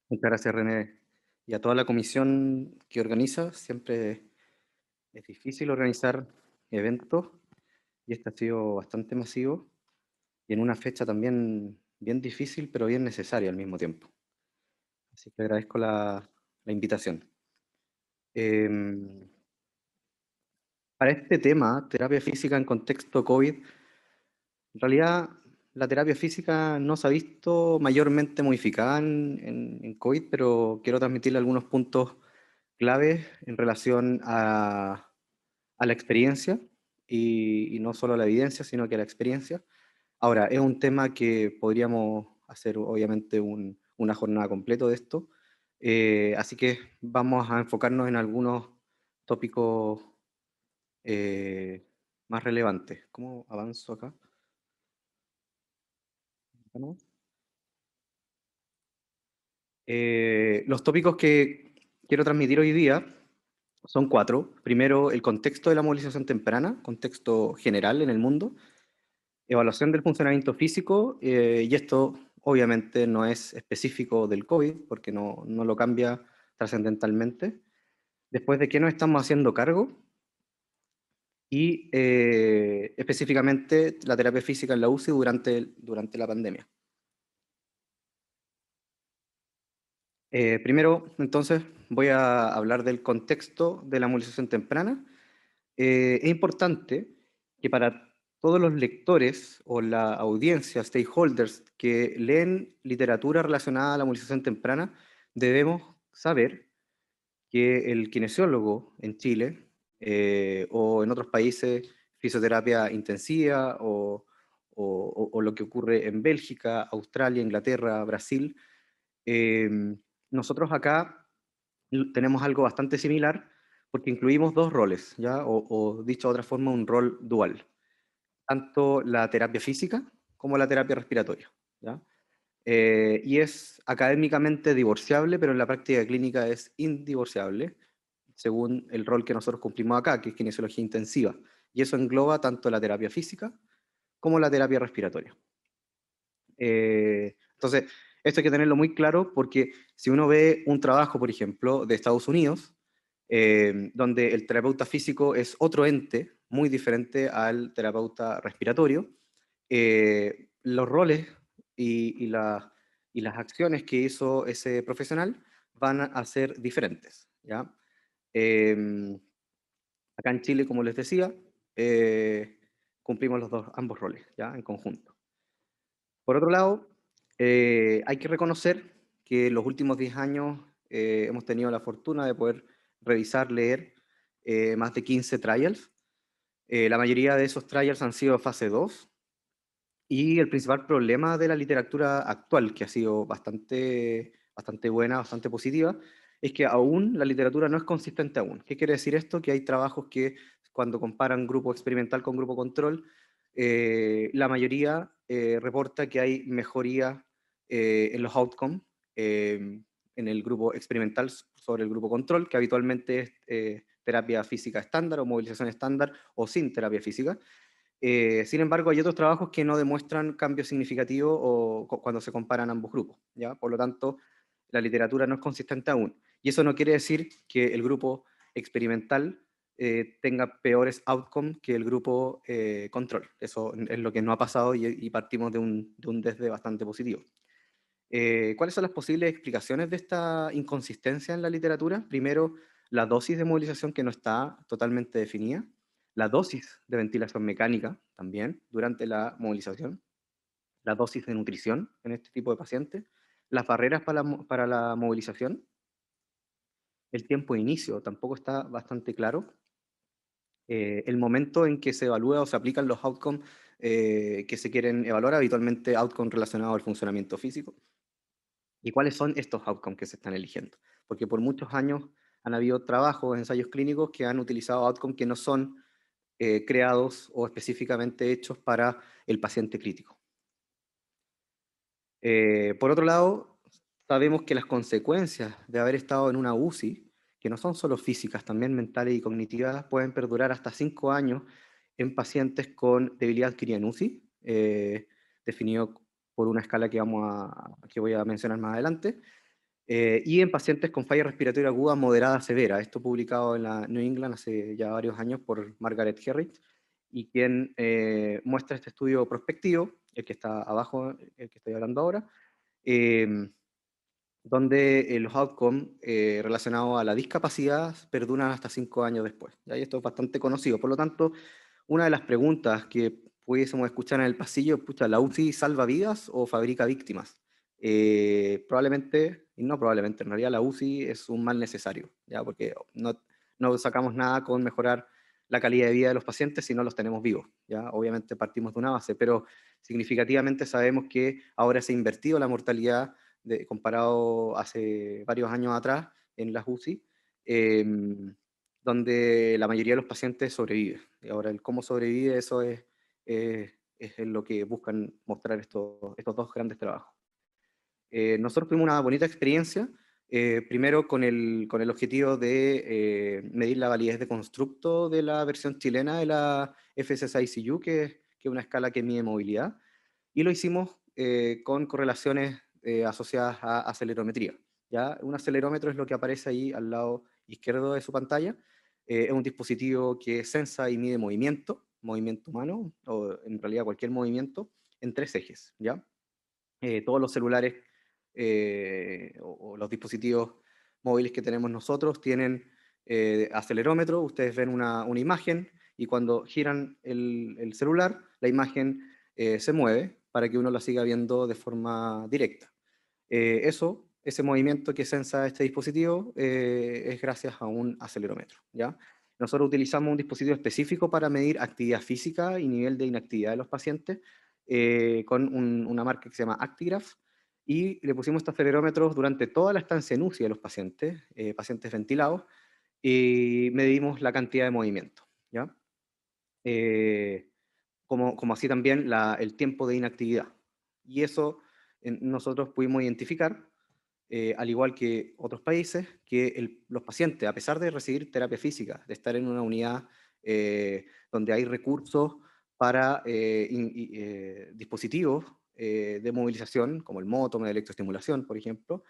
Muchas gracias, René. Y a toda la comisión que organiza, siempre es difícil organizar eventos y este ha sido bastante masivo y en una fecha también bien difícil, pero bien necesaria al mismo tiempo. Así que agradezco la invitación. Eh, para este tema, terapia física en contexto COVID, en realidad la terapia física no se ha visto mayormente modificada en COVID, pero quiero transmitirle algunos puntos claves en relación a la experiencia y no solo a la evidencia, sino que a la experiencia. Ahora, es un tema que podríamos hacer obviamente una jornada completa de esto, así que vamos a enfocarnos en algunos tópicos eh, más relevantes. ¿Cómo avanzo acá? ¿Acá no? Los tópicos que quiero transmitir hoy día son cuatro. Primero, el contexto de la movilización temprana, contexto general en el mundo. Evaluación del funcionamiento físico, y esto obviamente no es específico del COVID, porque no lo cambia trascendentalmente. Después de qué nos estamos haciendo cargo y específicamente la terapia física en la UCI durante la pandemia. Primero, entonces, voy a hablar del contexto de la movilización temprana. Es importante que para todos los lectores o la audiencia, stakeholders, que leen literatura relacionada a la movilización temprana, debemos saber que el kinesiólogo en Chile o en otros países, fisioterapia intensiva o lo que ocurre en Bélgica, Australia, Inglaterra, Brasil, eh, nosotros acá tenemos algo bastante similar porque incluimos dos roles, ¿ya? O dicho de otra forma, un rol dual, tanto la terapia física como la terapia respiratoria, ¿ya? Y es académicamente divorciable, pero en la práctica clínica es indivorciable, según el rol que nosotros cumplimos acá, que es kinesiología intensiva. Y eso engloba tanto la terapia física como la terapia respiratoria. Entonces, esto hay que tenerlo muy claro porque si uno ve un trabajo, por ejemplo, de Estados Unidos, donde el terapeuta físico es otro ente muy diferente al terapeuta respiratorio, los roles y las acciones que hizo ese profesional van a ser diferentes, ¿ya? Eh, Acá en Chile, como les decía, cumplimos ambos roles, ¿ya? En conjunto. Por otro lado, hay que reconocer que en los últimos 10 años hemos tenido la fortuna de poder revisar, leer más de 15 trials. La mayoría de esos trials han sido fase 2 y el principal problema de la literatura actual, que ha sido bastante buena, bastante positiva, es que aún la literatura no es consistente aún. ¿Qué quiere decir esto? Que hay trabajos que cuando comparan grupo experimental con grupo control, la mayoría reporta que hay mejoría en los outcomes en el grupo experimental sobre el grupo control, que habitualmente es terapia física estándar o movilización estándar o sin terapia física. Sin embargo, hay otros trabajos que no demuestran cambios significativos cuando se comparan ambos grupos, ¿ya? Por lo tanto, la literatura no es consistente aún. Y eso no quiere decir que el grupo experimental tenga peores outcomes que el grupo control. Eso es lo que no ha pasado y partimos de un desde bastante positivo. ¿Cuáles son las posibles explicaciones de esta inconsistencia en la literatura? Primero, la dosis de movilización que no está totalmente definida, la dosis de ventilación mecánica también durante la movilización, la dosis de nutrición en este tipo de pacientes, las barreras para la movilización, el tiempo de inicio tampoco está bastante claro, el momento en que se evalúa o se aplican los outcomes que se quieren evaluar, habitualmente outcomes relacionados al funcionamiento físico. ¿Y cuáles son estos outcomes que se están eligiendo? Porque por muchos años han habido trabajos, ensayos clínicos que han utilizado outcomes que no son creados o específicamente hechos para el paciente crítico. Por otro lado, sabemos que las consecuencias de haber estado en una UCI, que no son solo físicas, también mentales y cognitivas, pueden perdurar hasta 5 años en pacientes con debilidad adquirida en UCI, definido por una escala que voy a mencionar más adelante. y en pacientes con falla respiratoria aguda moderada severa. Esto publicado en la New England hace ya varios años por Margaret Herrick, y quien muestra este estudio prospectivo, el que está abajo, el que estoy hablando ahora, donde los outcomes relacionados a la discapacidad perduran hasta 5 años después. ¿Ya? Y esto es bastante conocido. Por lo tanto, una de las preguntas que pudiésemos escuchar en el pasillo, pucha, ¿la UCI salva vidas o fabrica víctimas? Probablemente, y no probablemente, en realidad la UCI es un mal necesario, ¿ya? Porque no sacamos nada con mejorar la calidad de vida de los pacientes si no los tenemos vivos, ¿ya? Obviamente partimos de una base, pero significativamente sabemos que ahora se ha invertido la mortalidad comparado hace varios años atrás en las UCI, donde la mayoría de los pacientes sobrevive. Y ahora el cómo sobrevive, eso es lo que buscan mostrar estos dos grandes trabajos. Nosotros tuvimos una bonita experiencia, primero con el objetivo de medir la validez de constructo de la versión chilena de la FSS-ICU, que es una escala que mide movilidad, y lo hicimos con correlaciones asociadas a acelerometría. ¿Ya? Un acelerómetro es lo que aparece ahí al lado izquierdo de su pantalla. Es un dispositivo que sensa y mide movimiento humano, o en realidad cualquier movimiento, en 3 ejes. ¿Ya? Todos los celulares o los dispositivos móviles que tenemos nosotros tienen acelerómetro. Ustedes ven una imagen y cuando giran el celular, la imagen se mueve para que uno la siga viendo de forma directa. Ese movimiento que sensa este dispositivo es gracias a un acelerómetro, ¿ya? Nosotros utilizamos un dispositivo específico para medir actividad física y nivel de inactividad de los pacientes con una marca que se llama Actigraph, y le pusimos estos acelerómetros durante toda la estancia en UCI de los pacientes, pacientes ventilados, y medimos la cantidad de movimiento, ¿ya? Eh, como así también el tiempo de inactividad. Y eso nosotros pudimos identificar, al igual que otros países, que los pacientes, a pesar de recibir terapia física, de estar en una unidad donde hay recursos para dispositivos de movilización, como el mótomo de electroestimulación, por ejemplo,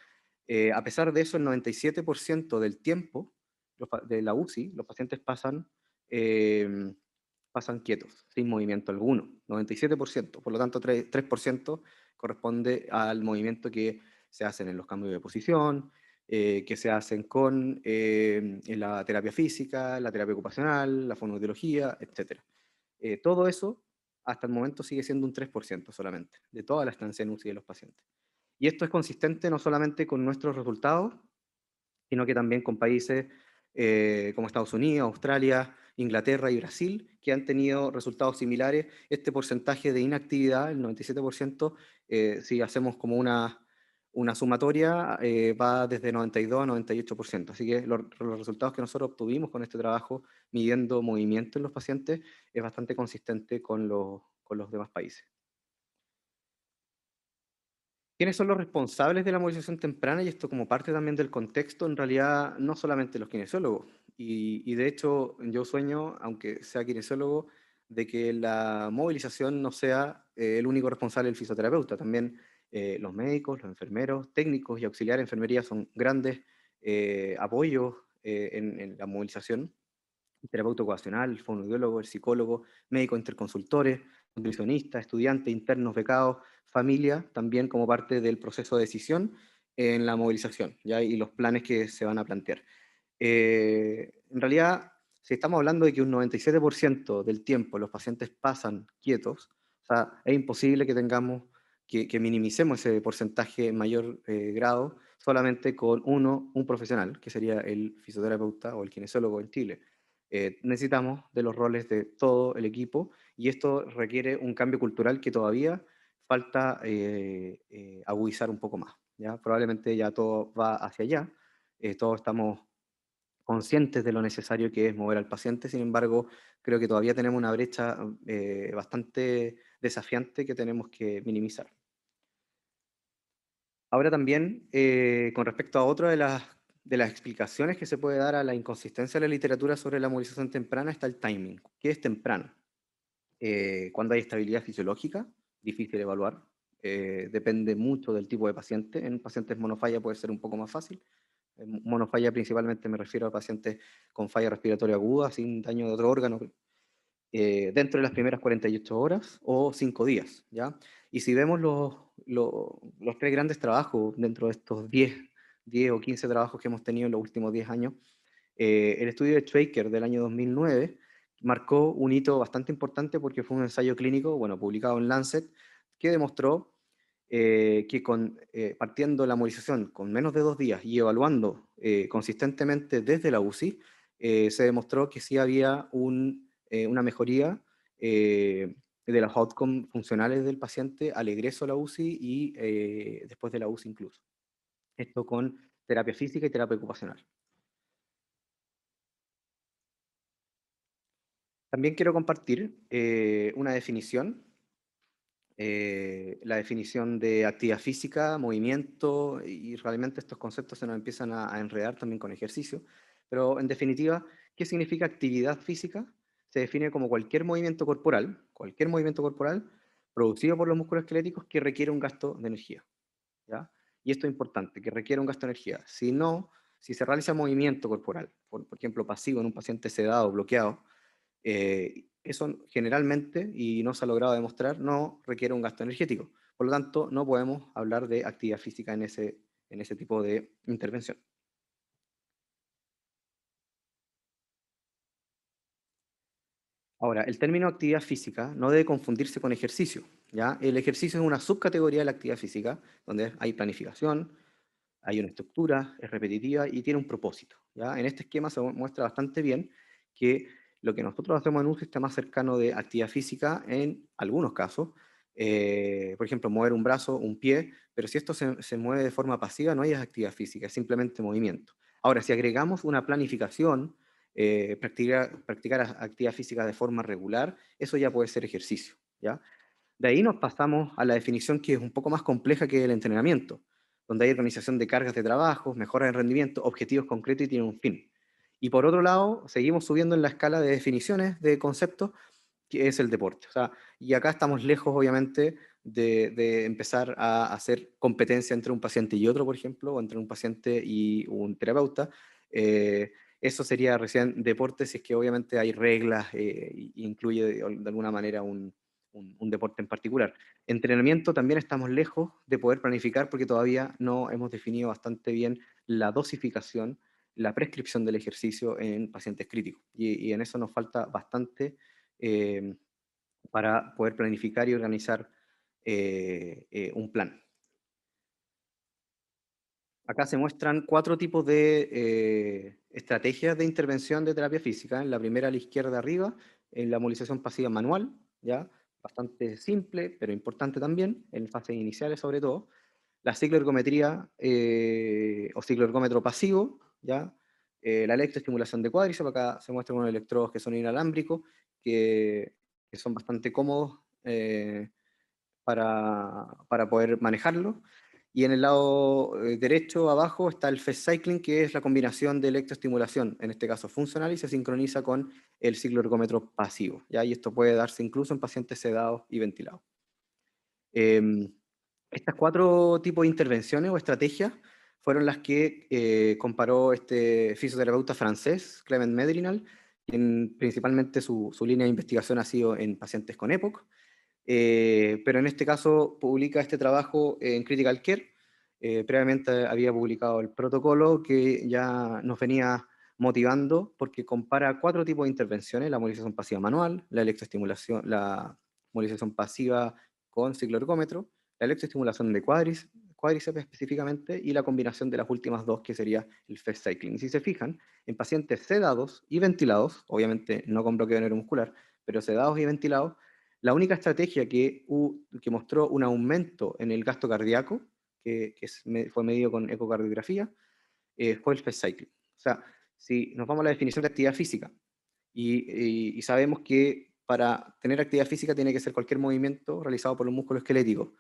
a pesar de eso, el 97% del tiempo de la UCI, los pacientes pasan quietos, sin movimiento alguno, 97%. Por lo tanto, 3% corresponde al movimiento que se hacen en los cambios de posición, que se hacen con en la terapia física, la terapia ocupacional, la fonoaudiología, etc. Todo eso, hasta el momento, sigue siendo un 3% solamente, de toda la estancia en UCI de los pacientes. Y esto es consistente no solamente con nuestros resultados, sino que también con países como Estados Unidos, Australia, Inglaterra y Brasil, que han tenido resultados similares. Este porcentaje de inactividad, el 97%, si hacemos como una sumatoria, va desde 92 a 98%. Así que los resultados que nosotros obtuvimos con este trabajo, midiendo movimiento en los pacientes, es bastante consistente con los demás países. ¿Quiénes son los responsables de la movilización temprana? Y esto como parte también del contexto, en realidad no solamente los kinesiólogos. Y de hecho yo sueño, aunque sea kinesiólogo, de que la movilización no sea el único responsable del fisioterapeuta. También los médicos, los enfermeros, técnicos y auxiliares de enfermería son grandes apoyos en la movilización. El terapeuta ocupacional, el fonoaudiólogo, el psicólogo, médicos interconsultores, nutricionistas, estudiantes, internos, becados, familia, también como parte del proceso de decisión en la movilización, ¿ya? Y los planes que se van a plantear. En realidad, si estamos hablando de que un 97% del tiempo los pacientes pasan quietos, o sea, es imposible que tengamos, que minimicemos ese porcentaje en mayor grado solamente con un profesional, que sería el fisioterapeuta o el kinesiólogo en Chile. Necesitamos de los roles de todo el equipo, y esto requiere un cambio cultural que todavía falta agudizar un poco más, ¿ya? Probablemente ya todo va hacia allá, todos estamos conscientes de lo necesario que es mover al paciente. Sin embargo, creo que todavía tenemos una brecha bastante desafiante que tenemos que minimizar. Ahora también, con respecto a otra de las explicaciones que se puede dar a la inconsistencia de la literatura sobre la movilización temprana, está el timing. ¿Qué es temprano? Cuando hay estabilidad fisiológica, difícil de evaluar. depende mucho del tipo de paciente. En pacientes monofalla puede ser un poco más fácil. En monofalla principalmente me refiero a pacientes con falla respiratoria aguda, sin daño de otro órgano, dentro de las primeras 48 horas o 5 días, ¿ya? Y si vemos los tres grandes trabajos dentro de estos 10 o 15 trabajos que hemos tenido en los últimos 10 años, el estudio de Schweiker del año 2009 marcó un hito bastante importante porque fue un ensayo clínico, bueno, publicado en Lancet, que demostró que partiendo la movilización con menos de 2 días y evaluando consistentemente desde la UCI, se demostró que sí había una mejoría de los outcomes funcionales del paciente al egreso a la UCI y después de la UCI incluso. Esto con terapia física y terapia ocupacional. También quiero compartir una definición, la definición de actividad física, movimiento, y realmente estos conceptos se nos empiezan a enredar también con ejercicio, pero en definitiva, ¿qué significa actividad física? Se define como cualquier movimiento corporal producido por los músculos esqueléticos que requiere un gasto de energía, ¿ya? Y esto es importante, que requiere un gasto de energía. Si no, si se realiza movimiento corporal, por ejemplo, pasivo en un paciente sedado, bloqueado, eso generalmente, y no se ha logrado demostrar, no requiere un gasto energético. Por lo tanto, no podemos hablar de actividad física en ese tipo de intervención. Ahora, el término actividad física no debe confundirse con ejercicio, ¿ya? El ejercicio es una subcategoría de la actividad física, donde hay planificación, hay una estructura, es repetitiva y tiene un propósito, ¿ya? En este esquema se muestra bastante bien que lo que nosotros hacemos en un sistema más cercano de actividad física en algunos casos, por ejemplo, mover un brazo, un pie, pero si esto se mueve de forma pasiva no hay actividad física, es simplemente movimiento. Ahora, si agregamos una planificación, practicar actividad física de forma regular, eso ya puede ser ejercicio, ¿ya? De ahí nos pasamos a la definición que es un poco más compleja que el entrenamiento, donde hay organización de cargas de trabajo, mejora de rendimiento, objetivos concretos y tiene un fin. Y por otro lado, seguimos subiendo en la escala de definiciones de conceptos, que es el deporte. O sea, y acá estamos lejos, obviamente, de empezar a hacer competencia entre un paciente y otro, por ejemplo, o entre un paciente y un terapeuta. Eso sería recién deporte si es que obviamente hay reglas e incluye de alguna manera un deporte en particular. Entrenamiento también estamos lejos de poder planificar porque todavía no hemos definido bastante bien la dosificación, la prescripción del ejercicio en pacientes críticos. Y en eso nos falta bastante eh, para poder planificar y organizar un plan. Acá se muestran 4 tipos de estrategias de intervención de terapia física. En la primera a la izquierda arriba, en la movilización pasiva manual, ¿ya? Bastante simple, pero importante también, en fases iniciales sobre todo. La cicloergometría o cicloergómetro pasivo, ¿ya? La electroestimulación de cuádriceps, acá se muestran unos electrodos que son inalámbricos, que son bastante cómodos para poder manejarlo. Y en el lado derecho, abajo, está el fast cycling, que es la combinación de electroestimulación, en este caso funcional, y se sincroniza con el ciclo ergómetro pasivo, ¿ya? Y esto puede darse incluso en pacientes sedados y ventilados. Eh, Estas 4 tipos de intervenciones o estrategias fueron las que comparó este fisioterapeuta francés, Clement Medrinal, quien principalmente su línea de investigación ha sido en pacientes con EPOC, pero en este caso publica este trabajo en Critical Care. Previamente había publicado el protocolo que ya nos venía motivando porque compara 4 tipos de intervenciones: la movilización pasiva manual, la electroestimulación, la movilización pasiva con cicloergómetro, la electroestimulación de cuádriceps específicamente, y la combinación de las últimas dos, que sería el fast cycling. Y si se fijan, en pacientes sedados y ventilados, obviamente no con bloqueo neuromuscular, pero sedados y ventilados, la única estrategia que mostró un aumento en el gasto cardíaco, fue medido con ecocardiografía, fue el fast cycling. O sea, si nos vamos a la definición de actividad física y sabemos que para tener actividad física tiene que ser cualquier movimiento realizado por un músculo esquelético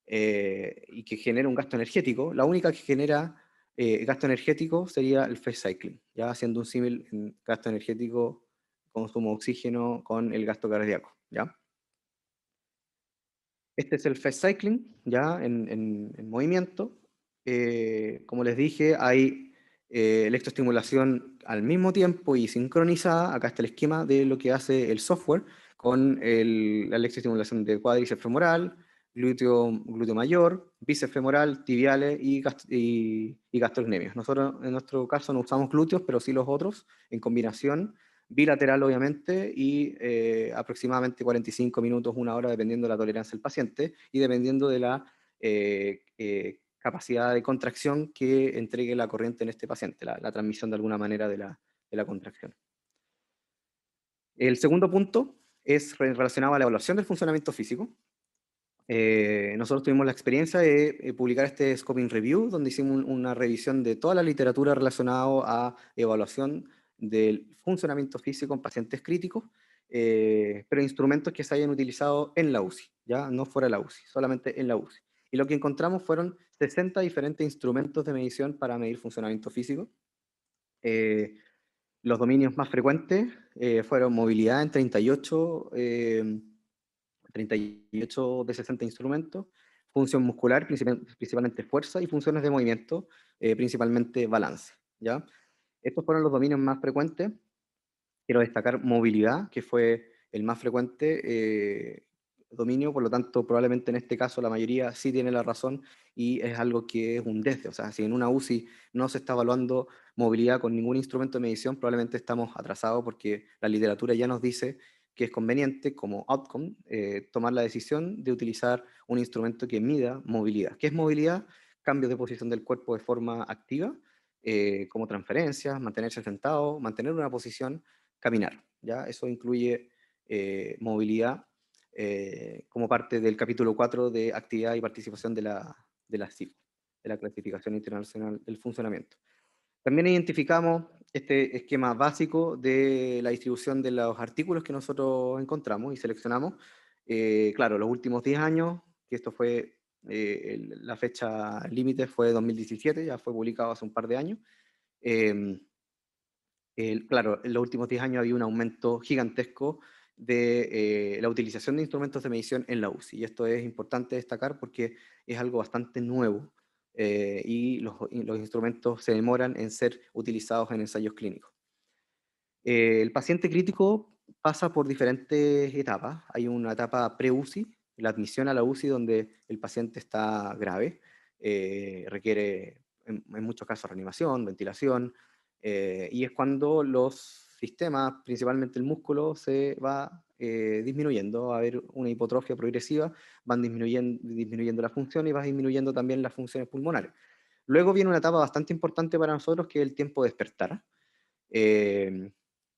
y que genera un gasto energético, la única que genera gasto energético sería el fast cycling, ya haciendo un símil en gasto energético, consumo de oxígeno con el gasto cardíaco, ¿ya? Este es el fast cycling, ya en movimiento. Como les dije, hay electroestimulación al mismo tiempo y sincronizada. Acá está el esquema de lo que hace el software con la electroestimulación de cuádriceps femoral, glúteo mayor, bíceps femoral, tibiales y gastrocnemios. Nosotros en nuestro caso no usamos glúteos, pero sí los otros en combinación bilateral obviamente, y aproximadamente 45 minutos, una hora, dependiendo de la tolerancia del paciente y dependiendo de la capacidad de contracción que entregue la corriente en este paciente, la transmisión de alguna manera de la contracción. El segundo punto es relacionado a la evaluación del funcionamiento físico. Nosotros tuvimos la experiencia de publicar este Scoping Review, donde hicimos una revisión de toda la literatura relacionada a evaluación del funcionamiento físico en pacientes críticos, pero instrumentos que se hayan utilizado en la UCI, ya no fuera de la UCI, solamente en la UCI. Y lo que encontramos fueron 60 diferentes instrumentos de medición para medir funcionamiento físico. Los dominios más frecuentes fueron movilidad en 38 de 60 instrumentos, función muscular, principalmente fuerza, y funciones de movimiento, principalmente balance, ¿ya? Estos fueron los dominios más frecuentes. Quiero destacar movilidad, que fue el más frecuente dominio, por lo tanto, probablemente en este caso la mayoría sí tiene la razón y es algo que es un desde. O sea, si en una UCI no se está evaluando movilidad con ningún instrumento de medición, probablemente estamos atrasados porque la literatura ya nos dice que es conveniente como outcome tomar la decisión de utilizar un instrumento que mida movilidad. ¿Qué es movilidad? Cambios de posición del cuerpo de forma activa, como transferencias, mantenerse sentado, mantener una posición, caminar, ¿ya? Eso incluye movilidad como parte del capítulo 4 de actividad y participación de la CIF, de la Clasificación Internacional del Funcionamiento. También identificamos este esquema básico de la distribución de los artículos que nosotros encontramos y seleccionamos. Claro, los últimos 10 años, que esto fue, la fecha límite fue 2017, ya fue publicado hace un par de años. Claro, en los últimos 10 años había un aumento gigantesco de la utilización de instrumentos de medición en la UCI. Y esto es importante destacar porque es algo bastante nuevo y los instrumentos se demoran en ser utilizados en ensayos clínicos. El paciente crítico pasa por diferentes etapas. Hay una etapa pre-UCI, la admisión a la UCI donde el paciente está grave, requiere en muchos casos reanimación, ventilación, y es cuando los sistemas, principalmente el músculo, se va disminuyendo, va a haber una hipotrofia progresiva, van disminuyendo la función y va disminuyendo también las funciones pulmonares. Luego viene una etapa bastante importante para nosotros que es el tiempo de despertar, eh,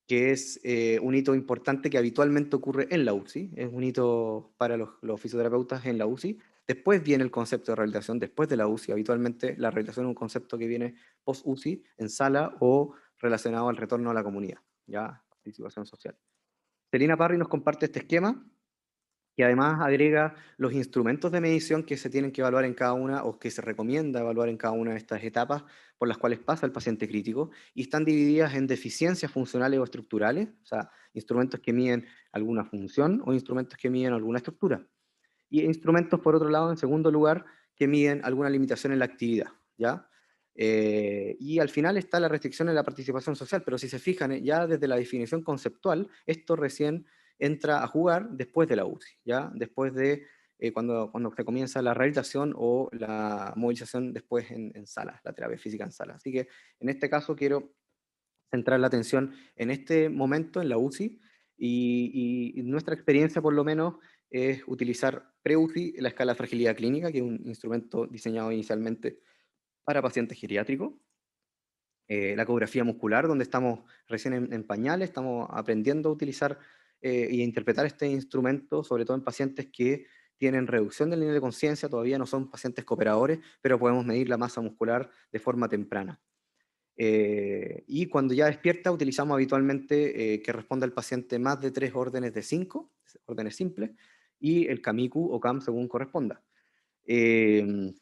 que es un hito importante que habitualmente ocurre en la UCI, es un hito para los fisioterapeutas en la UCI. Después viene el concepto de rehabilitación después de la UCI. Habitualmente la rehabilitación es un concepto que viene post-UCI, en sala o relacionado al retorno a la comunidad, ya, participación social. Celina Parry nos comparte este esquema y además agrega los instrumentos de medición que se tienen que evaluar en cada una o que se recomienda evaluar en cada una de estas etapas por las cuales pasa el paciente crítico y están divididas en deficiencias funcionales o estructurales, o sea, instrumentos que miden alguna función o instrumentos que miden alguna estructura. Y instrumentos, por otro lado, en segundo lugar, que miden alguna limitación en la actividad, ¿ya? Y al final está la restricción en la participación social, pero si se fijan, ya desde la definición conceptual, esto recién entra a jugar después de la UCI, ¿ya? Después de cuando se comienza la rehabilitación o la movilización después en sala, la terapia física en sala. Así que en este caso quiero centrar la atención en este momento, en la UCI, y nuestra experiencia por lo menos es utilizar pre-UCI la escala de fragilidad clínica, que es un instrumento diseñado inicialmente para pacientes geriátricos, la ecografía muscular, donde estamos recién en pañales, estamos aprendiendo a utilizar y a interpretar este instrumento, sobre todo en pacientes que tienen reducción del nivel de conciencia, todavía no son pacientes cooperadores, pero podemos medir la masa muscular de forma temprana. Y cuando ya despierta, utilizamos habitualmente que responda al paciente más de 3 órdenes de 5, órdenes simples, y el CAMICU o CAM según corresponda. Eh,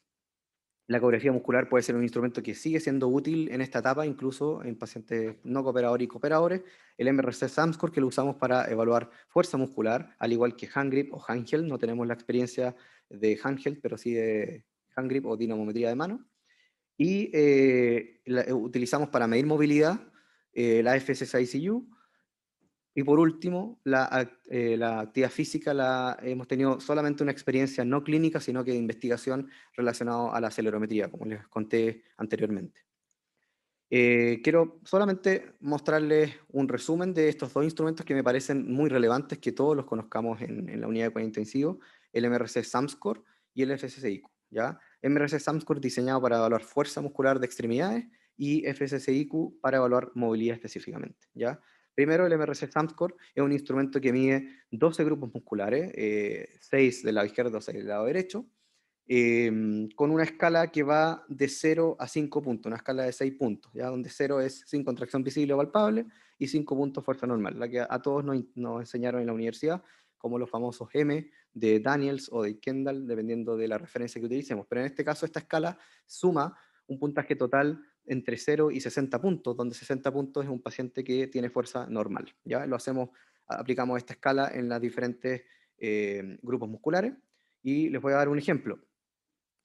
La ecografía muscular puede ser un instrumento que sigue siendo útil en esta etapa, incluso en pacientes no cooperadores y cooperadores. El MRC Samscore, que lo usamos para evaluar fuerza muscular, al igual que Handgrip o Handheld. No tenemos la experiencia de Handheld, pero sí de Handgrip o dinamometría de mano. Y utilizamos para medir movilidad la FSS-ICU. Y por último, la actividad física hemos tenido solamente una experiencia no clínica, sino que de investigación relacionada a la acelerometría, como les conté anteriormente. Quiero solamente mostrarles un resumen de estos dos instrumentos que me parecen muy relevantes, que todos los conozcamos en la unidad de cuidado intensivo, el MRC SAMSCORE y el FSSIQ. ¿Ya? MRC SAMSCORE diseñado para evaluar fuerza muscular de extremidades y FSSIQ para evaluar movilidad específicamente. ¿Ya? Primero, el MRC SAMSCORE es un instrumento que mide 12 grupos musculares, 6 del lado izquierdo, 6 del lado derecho, con una escala que va de 0 a 5 puntos, una escala de 6 puntos, ¿ya? Donde 0 es sin contracción visible o palpable y 5 puntos fuerza normal, la que a todos nos enseñaron en la universidad, como los famosos M de Daniels o de Kendall, dependiendo de la referencia que utilicemos. Pero en este caso, esta escala suma un puntaje total entre 0 y 60 puntos, donde 60 puntos es un paciente que tiene fuerza normal. ¿Ya? Aplicamos esta escala en los diferentes grupos musculares y les voy a dar un ejemplo.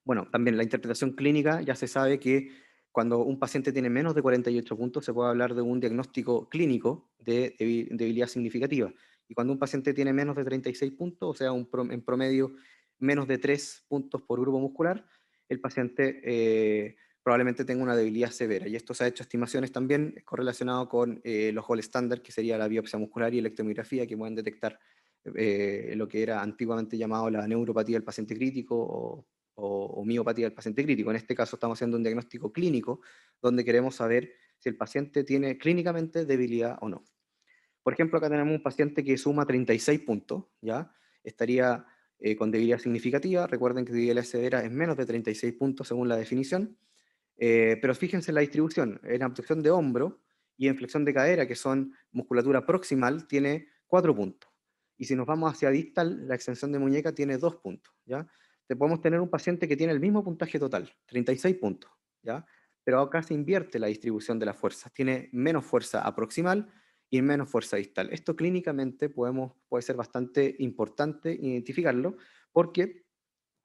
Bueno, también la interpretación clínica ya se sabe que cuando un paciente tiene menos de 48 puntos se puede hablar de un diagnóstico clínico de debilidad significativa. Y cuando un paciente tiene menos de 36 puntos, o sea, en promedio menos de 3 puntos por grupo muscular, el paciente probablemente tenga una debilidad severa. Y esto se ha hecho estimaciones también correlacionado con los gold standard, que sería la biopsia muscular y electromiografía, que pueden detectar lo que era antiguamente llamado la neuropatía del paciente crítico o miopatía del paciente crítico. En este caso estamos haciendo un diagnóstico clínico donde queremos saber si el paciente tiene clínicamente debilidad o no. Por ejemplo, acá tenemos un paciente que suma 36 puntos, ¿ya? Estaría con debilidad significativa. Recuerden que debilidad severa es menos de 36 puntos según la definición. Pero fíjense en la distribución. En abducción de hombro y en flexión de cadera, que son musculatura proximal, tiene 4 puntos. Y si nos vamos hacia distal, la extensión de muñeca tiene 2 puntos, ¿ya? Podemos tener un paciente que tiene el mismo puntaje total, 36 puntos, ¿ya? Pero acá se invierte la distribución de las fuerzas. Tiene menos fuerza aproximal y menos fuerza distal. Esto clínicamente puede ser bastante importante identificarlo porque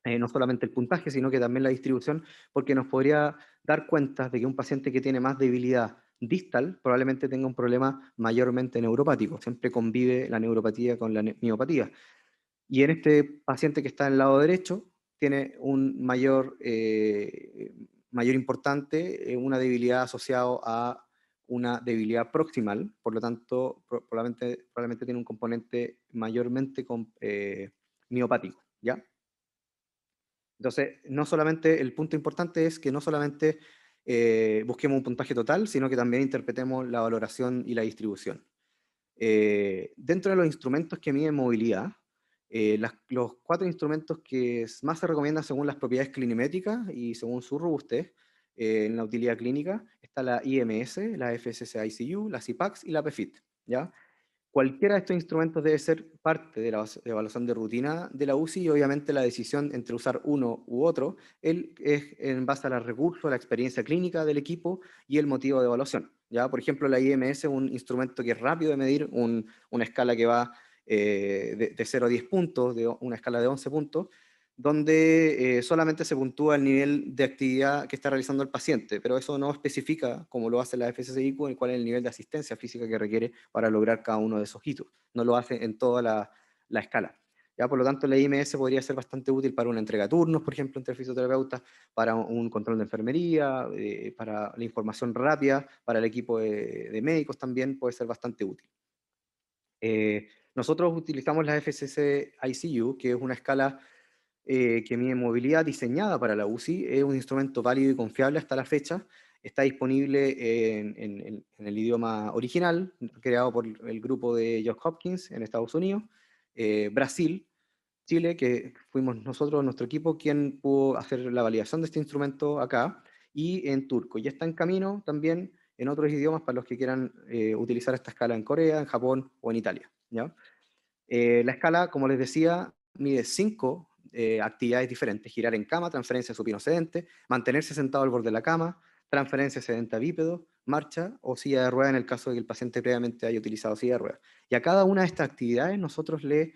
no solamente el puntaje, sino que también la distribución, porque nos podría dar cuenta de que un paciente que tiene más debilidad distal probablemente tenga un problema mayormente neuropático. Siempre convive la neuropatía con la miopatía. Y en este paciente que está en el lado derecho, tiene un mayor importante, una debilidad asociada a una debilidad proximal, por lo tanto, probablemente tiene un componente mayormente miopático, ¿ya? Entonces, no solamente, el punto importante es que no solamente busquemos un puntaje total, sino que también interpretemos la valoración y la distribución. Dentro de los instrumentos que miden movilidad, los 4 instrumentos que más se recomiendan según las propiedades clinimétricas y según su robustez en la utilidad clínica, está la IMS, la FSS-ICU, la CPAX y la PFIT, ¿ya? Cualquiera de estos instrumentos debe ser parte de la evaluación de rutina de la UCI y obviamente la decisión entre usar uno u otro es en base a los recursos, a la experiencia clínica del equipo y el motivo de evaluación. ¿Ya? Por ejemplo, la IMS es un instrumento que es rápido de medir, una escala que va de 0 a 10 puntos, de una escala de 11 puntos, donde solamente se puntúa el nivel de actividad que está realizando el paciente, pero eso no especifica, como lo hace la FSSIQ, cuál es el nivel de asistencia física que requiere para lograr cada uno de esos hitos. No lo hace en toda la escala. ¿Ya? Por lo tanto, la IMS podría ser bastante útil para una entrega de turnos, por ejemplo, entre fisioterapeutas, para un control de enfermería, para la información rápida, para el equipo de médicos también puede ser bastante útil. Nosotros utilizamos la FSS-ICU, que es una escala que mide movilidad diseñada para la UCI, es un instrumento válido y confiable hasta la fecha, está disponible en el idioma original, creado por el grupo de Johns Hopkins en Estados Unidos, Brasil, Chile, que fuimos nosotros, nuestro equipo, quien pudo hacer la validación de este instrumento acá, y en turco. Ya está en camino también en otros idiomas para los que quieran utilizar esta escala en Corea, en Japón o en Italia, ¿ya? La escala, como les decía, mide 5 actividades diferentes: girar en cama, transferencia supino sedente, mantenerse sentado al borde de la cama, transferencia sedente a bípedo, marcha o silla de ruedas en el caso de que el paciente previamente haya utilizado silla de ruedas. Y a cada una de estas actividades nosotros le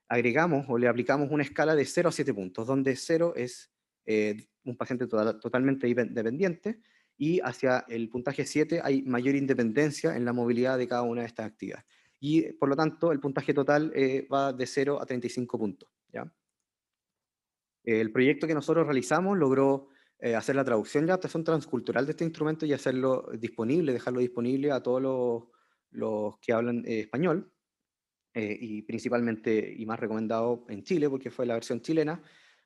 agregamos o le aplicamos una escala de 0 a 7 puntos, donde 0 es un paciente totalmente dependiente, y hacia el puntaje 7 hay mayor independencia en la movilidad de cada una de estas actividades. Y por lo tanto, el puntaje total va de 0 a 35 puntos. ¿Ya? El proyecto que nosotros realizamos logró hacer la traducción y adaptación transcultural de este instrumento y hacerlo disponible, dejarlo disponible a todos los que hablan español, y principalmente y más recomendado en Chile, porque fue la versión chilena.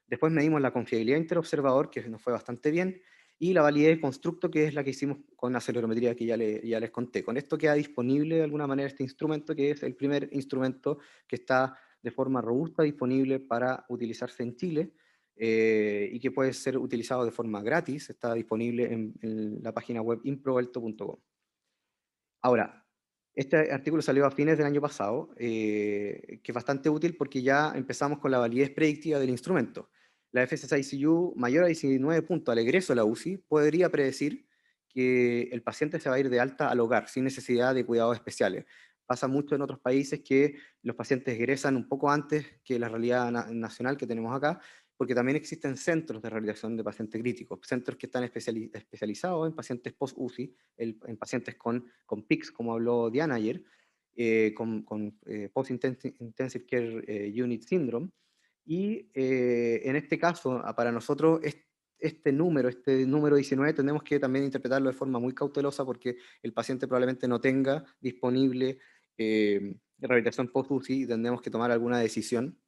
Después medimos la confiabilidad interobservador, que nos fue bastante bien, y la validez de constructo, que es la que hicimos con la acelerometría que ya les conté. Con esto queda disponible de alguna manera este instrumento, que es el primer instrumento que está de forma robusta disponible para utilizarse en Chile, y que puede ser utilizado de forma gratis. Está disponible en la página web improvelto.com. Ahora, este artículo salió a fines del año pasado, que es bastante útil porque ya empezamos con la validez predictiva del instrumento. La FSS-ICU mayor a 19 puntos al egreso de la UCI podría predecir que el paciente se va a ir de alta al hogar sin necesidad de cuidados especiales. Pasa mucho en otros países que los pacientes egresan un poco antes que la realidad nacional que tenemos acá, porque también existen centros de rehabilitación de pacientes críticos, centros que están especializados en pacientes post-UCI, en pacientes con PICS, como habló Diana ayer, con Post-Intensive Care Unit Syndrome. Y en este caso, para nosotros, este número 19, tenemos que también interpretarlo de forma muy cautelosa, porque el paciente probablemente no tenga disponible rehabilitación post-UCI y tendremos que tomar alguna decisión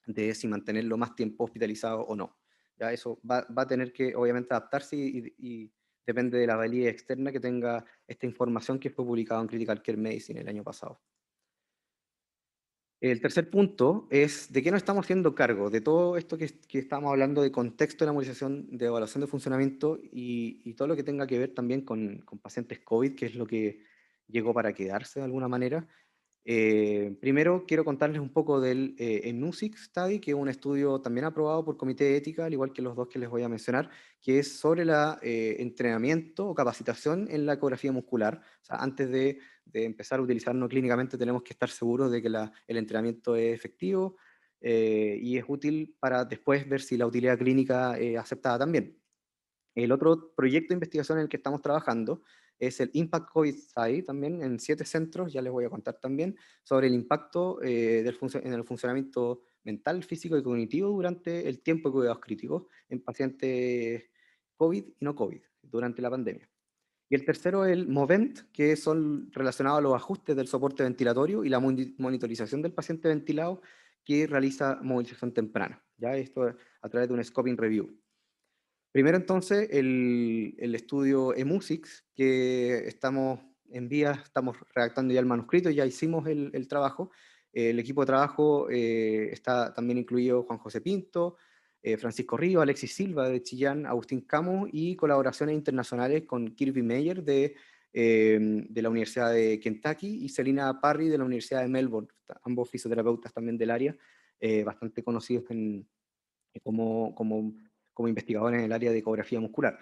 de si mantenerlo más tiempo hospitalizado o no. Ya eso va a tener que, obviamente, adaptarse, y depende de la validez externa que tenga esta información que fue publicada en Critical Care Medicine el año pasado. El tercer punto es de qué nos estamos haciendo cargo, de todo esto que estamos hablando de contexto de la movilización, de evaluación de funcionamiento, y todo lo que tenga que ver también con pacientes COVID, que es lo que llegó para quedarse de alguna manera. Primero quiero contarles un poco del EMUSIC Study, que es un estudio también aprobado por Comité de Ética, al igual que los dos que les voy a mencionar, que es sobre el entrenamiento o capacitación en la ecografía muscular. O sea, antes de empezar a utilizarlo clínicamente, tenemos que estar seguros de que el entrenamiento es efectivo, y es útil para después ver si la utilidad clínica es aceptada también. El otro proyecto de investigación en el que estamos trabajando es el Impact COVID Study, también en 7 centros, ya les voy a contar también, sobre el impacto en el funcionamiento mental, físico y cognitivo durante el tiempo de cuidados críticos en pacientes COVID y no COVID, durante la pandemia. Y el tercero es el MOVENT, que son relacionados a los ajustes del soporte ventilatorio y la monitorización del paciente ventilado, que realiza movilización temprana. ¿Ya? Esto a través de un scoping review. Primero entonces el estudio eMUSIX, que estamos en vías, estamos redactando ya el manuscrito, ya hicimos el trabajo. El equipo de trabajo está también incluido Juan José Pinto, Francisco Río, Alexis Silva de Chillán, Agustín Camus, y colaboraciones internacionales con Kirby Meyer de la Universidad de Kentucky y Selina Parry de la Universidad de Melbourne, ambos fisioterapeutas también del área, bastante conocidos como investigador en el área de ecografía muscular.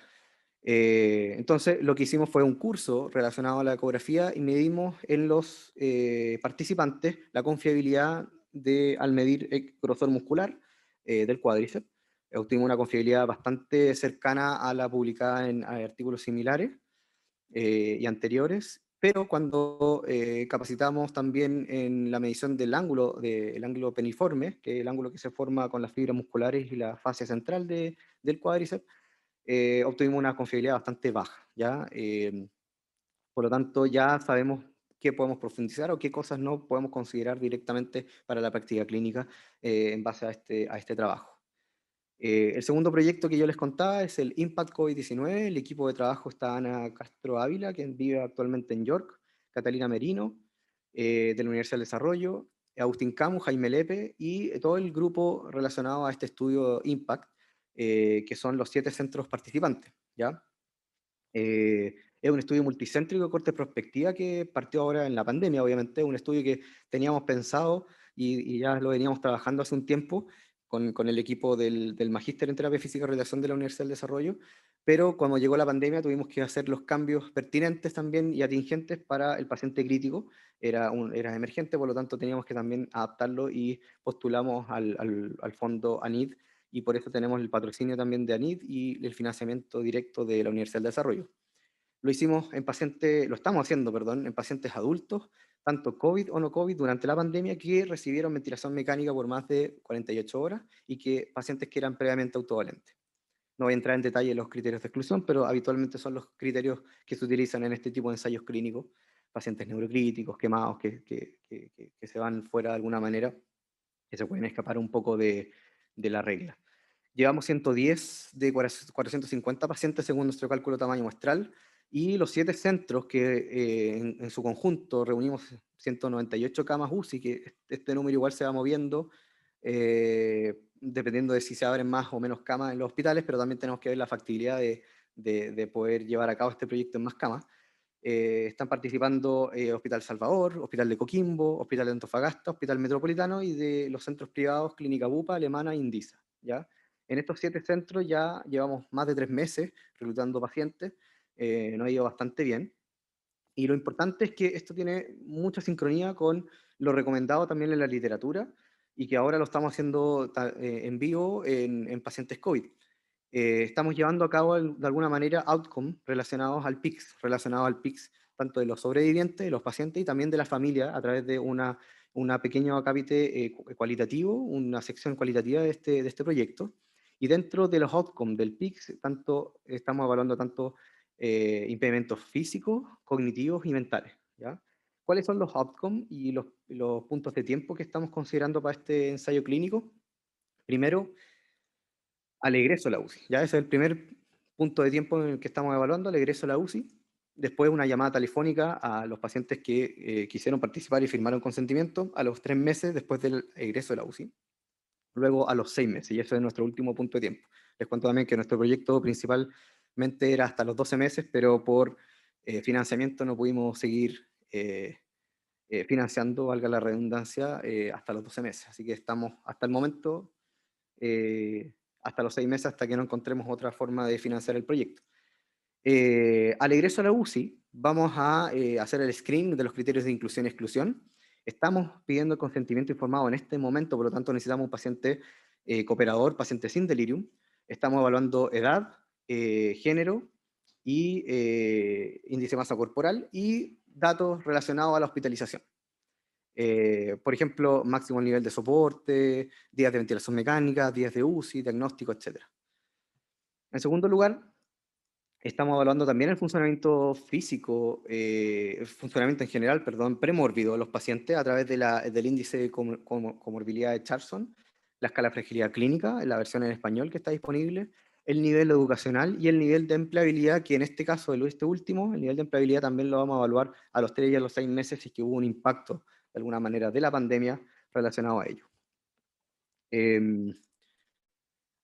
Entonces, lo que hicimos fue un curso relacionado a la ecografía y medimos en los participantes la confiabilidad al medir el grosor muscular del cuádriceps. Obtuvimos una confiabilidad bastante cercana a la publicada en artículos similares y anteriores, pero cuando capacitamos también en la medición del ángulo peniforme, que es el ángulo que se forma con las fibras musculares y la fascia central del cuádriceps, obtuvimos una confiabilidad bastante baja, ¿ya? Por lo tanto, ya sabemos qué podemos profundizar o qué cosas no podemos considerar directamente para la práctica clínica en base a este trabajo. El segundo proyecto que yo les contaba es el Impact COVID-19. El equipo de trabajo está Ana Castro Ávila, quien vive actualmente en York, Catalina Merino, de la Universidad del Desarrollo, Agustín Camus, Jaime Lepe, y todo el grupo relacionado a este estudio Impact, que son los 7 centros participantes, ¿ya? Es un estudio multicéntrico de corte prospectiva que partió ahora en la pandemia, obviamente, un estudio que teníamos pensado y ya lo veníamos trabajando hace un tiempo, con el equipo del Magíster en Terapia Física y Rehabilitación de la Universidad del Desarrollo, pero cuando llegó la pandemia tuvimos que hacer los cambios pertinentes también y atingentes para el paciente crítico. Era emergente, por lo tanto teníamos que también adaptarlo y postulamos al fondo ANID, y por eso tenemos el patrocinio también de ANID y el financiamiento directo de la Universidad del Desarrollo. Lo hicimos en pacientes, lo estamos haciendo, perdón, en pacientes adultos, tanto COVID o no COVID, durante la pandemia, que recibieron ventilación mecánica por más de 48 horas y que pacientes que eran previamente autovalentes. No voy a entrar en detalle en los criterios de exclusión, pero habitualmente son los criterios que se utilizan en este tipo de ensayos clínicos: pacientes neurocríticos, quemados, que se van fuera de alguna manera, que se pueden escapar un poco de la regla. Llevamos 110 de 450 pacientes según nuestro cálculo tamaño muestral, y los 7 centros que en su conjunto reunimos 198 camas UCI, que este número igual se va moviendo dependiendo de si se abren más o menos camas en los hospitales, pero también tenemos que ver la factibilidad de poder llevar a cabo este proyecto en más camas. Están participando Hospital Salvador, Hospital de Coquimbo, Hospital de Antofagasta, Hospital Metropolitano y de los centros privados Clínica Bupa, Alemana e Indisa, ¿ya? En estos 7 centros ya llevamos más de 3 meses reclutando pacientes, nos ha ido bastante bien. Y lo importante es que esto tiene mucha sincronía con lo recomendado también en la literatura, y que ahora lo estamos haciendo en vivo en pacientes COVID. Estamos llevando a cabo de alguna manera outcomes relacionados al PICS, tanto de los sobrevivientes, de los pacientes y también de la familia, a través de una pequeño acápite cualitativo, una sección cualitativa de este proyecto. Y dentro de los outcomes del PICS, estamos evaluando tanto impedimentos físicos, cognitivos y mentales, ¿ya? ¿Cuáles son los outcomes y los puntos de tiempo que estamos considerando para este ensayo clínico? Primero, al egreso a la UCI. Ya ese es el primer punto de tiempo en el que estamos evaluando, el egreso a la UCI. Después una llamada telefónica a los pacientes que quisieron participar y firmaron consentimiento a los 3 meses después del egreso de la UCI. Luego a los 6 meses, y eso es nuestro último punto de tiempo. Les cuento también que nuestro proyecto principalmente era hasta los 12 meses, pero por financiamiento no pudimos seguir financiando, valga la redundancia, hasta los 12 meses. Así que estamos hasta el momento hasta los 6 meses, hasta que no encontremos otra forma de financiar el proyecto. Al egreso a la UCI, vamos a hacer el screening de los criterios de inclusión y exclusión. Estamos pidiendo el consentimiento informado en este momento, por lo tanto necesitamos un paciente cooperador, paciente sin delirium. Estamos evaluando edad, género y índice de masa corporal y datos relacionados a la hospitalización. Por ejemplo, máximo nivel de soporte, días de ventilación mecánica, días de UCI, diagnóstico, etc. En segundo lugar, estamos evaluando también el funcionamiento físico, el funcionamiento en general, perdón, premórbido de los pacientes a través del índice de comorbilidad de Charson, la escala de fragilidad clínica, en la versión en español que está disponible, el nivel educacional y el nivel de empleabilidad, que en este caso, este último, el nivel de empleabilidad también lo vamos a evaluar a los 3 y a los 6 meses si es que hubo un impacto de alguna manera de la pandemia relacionado a ello.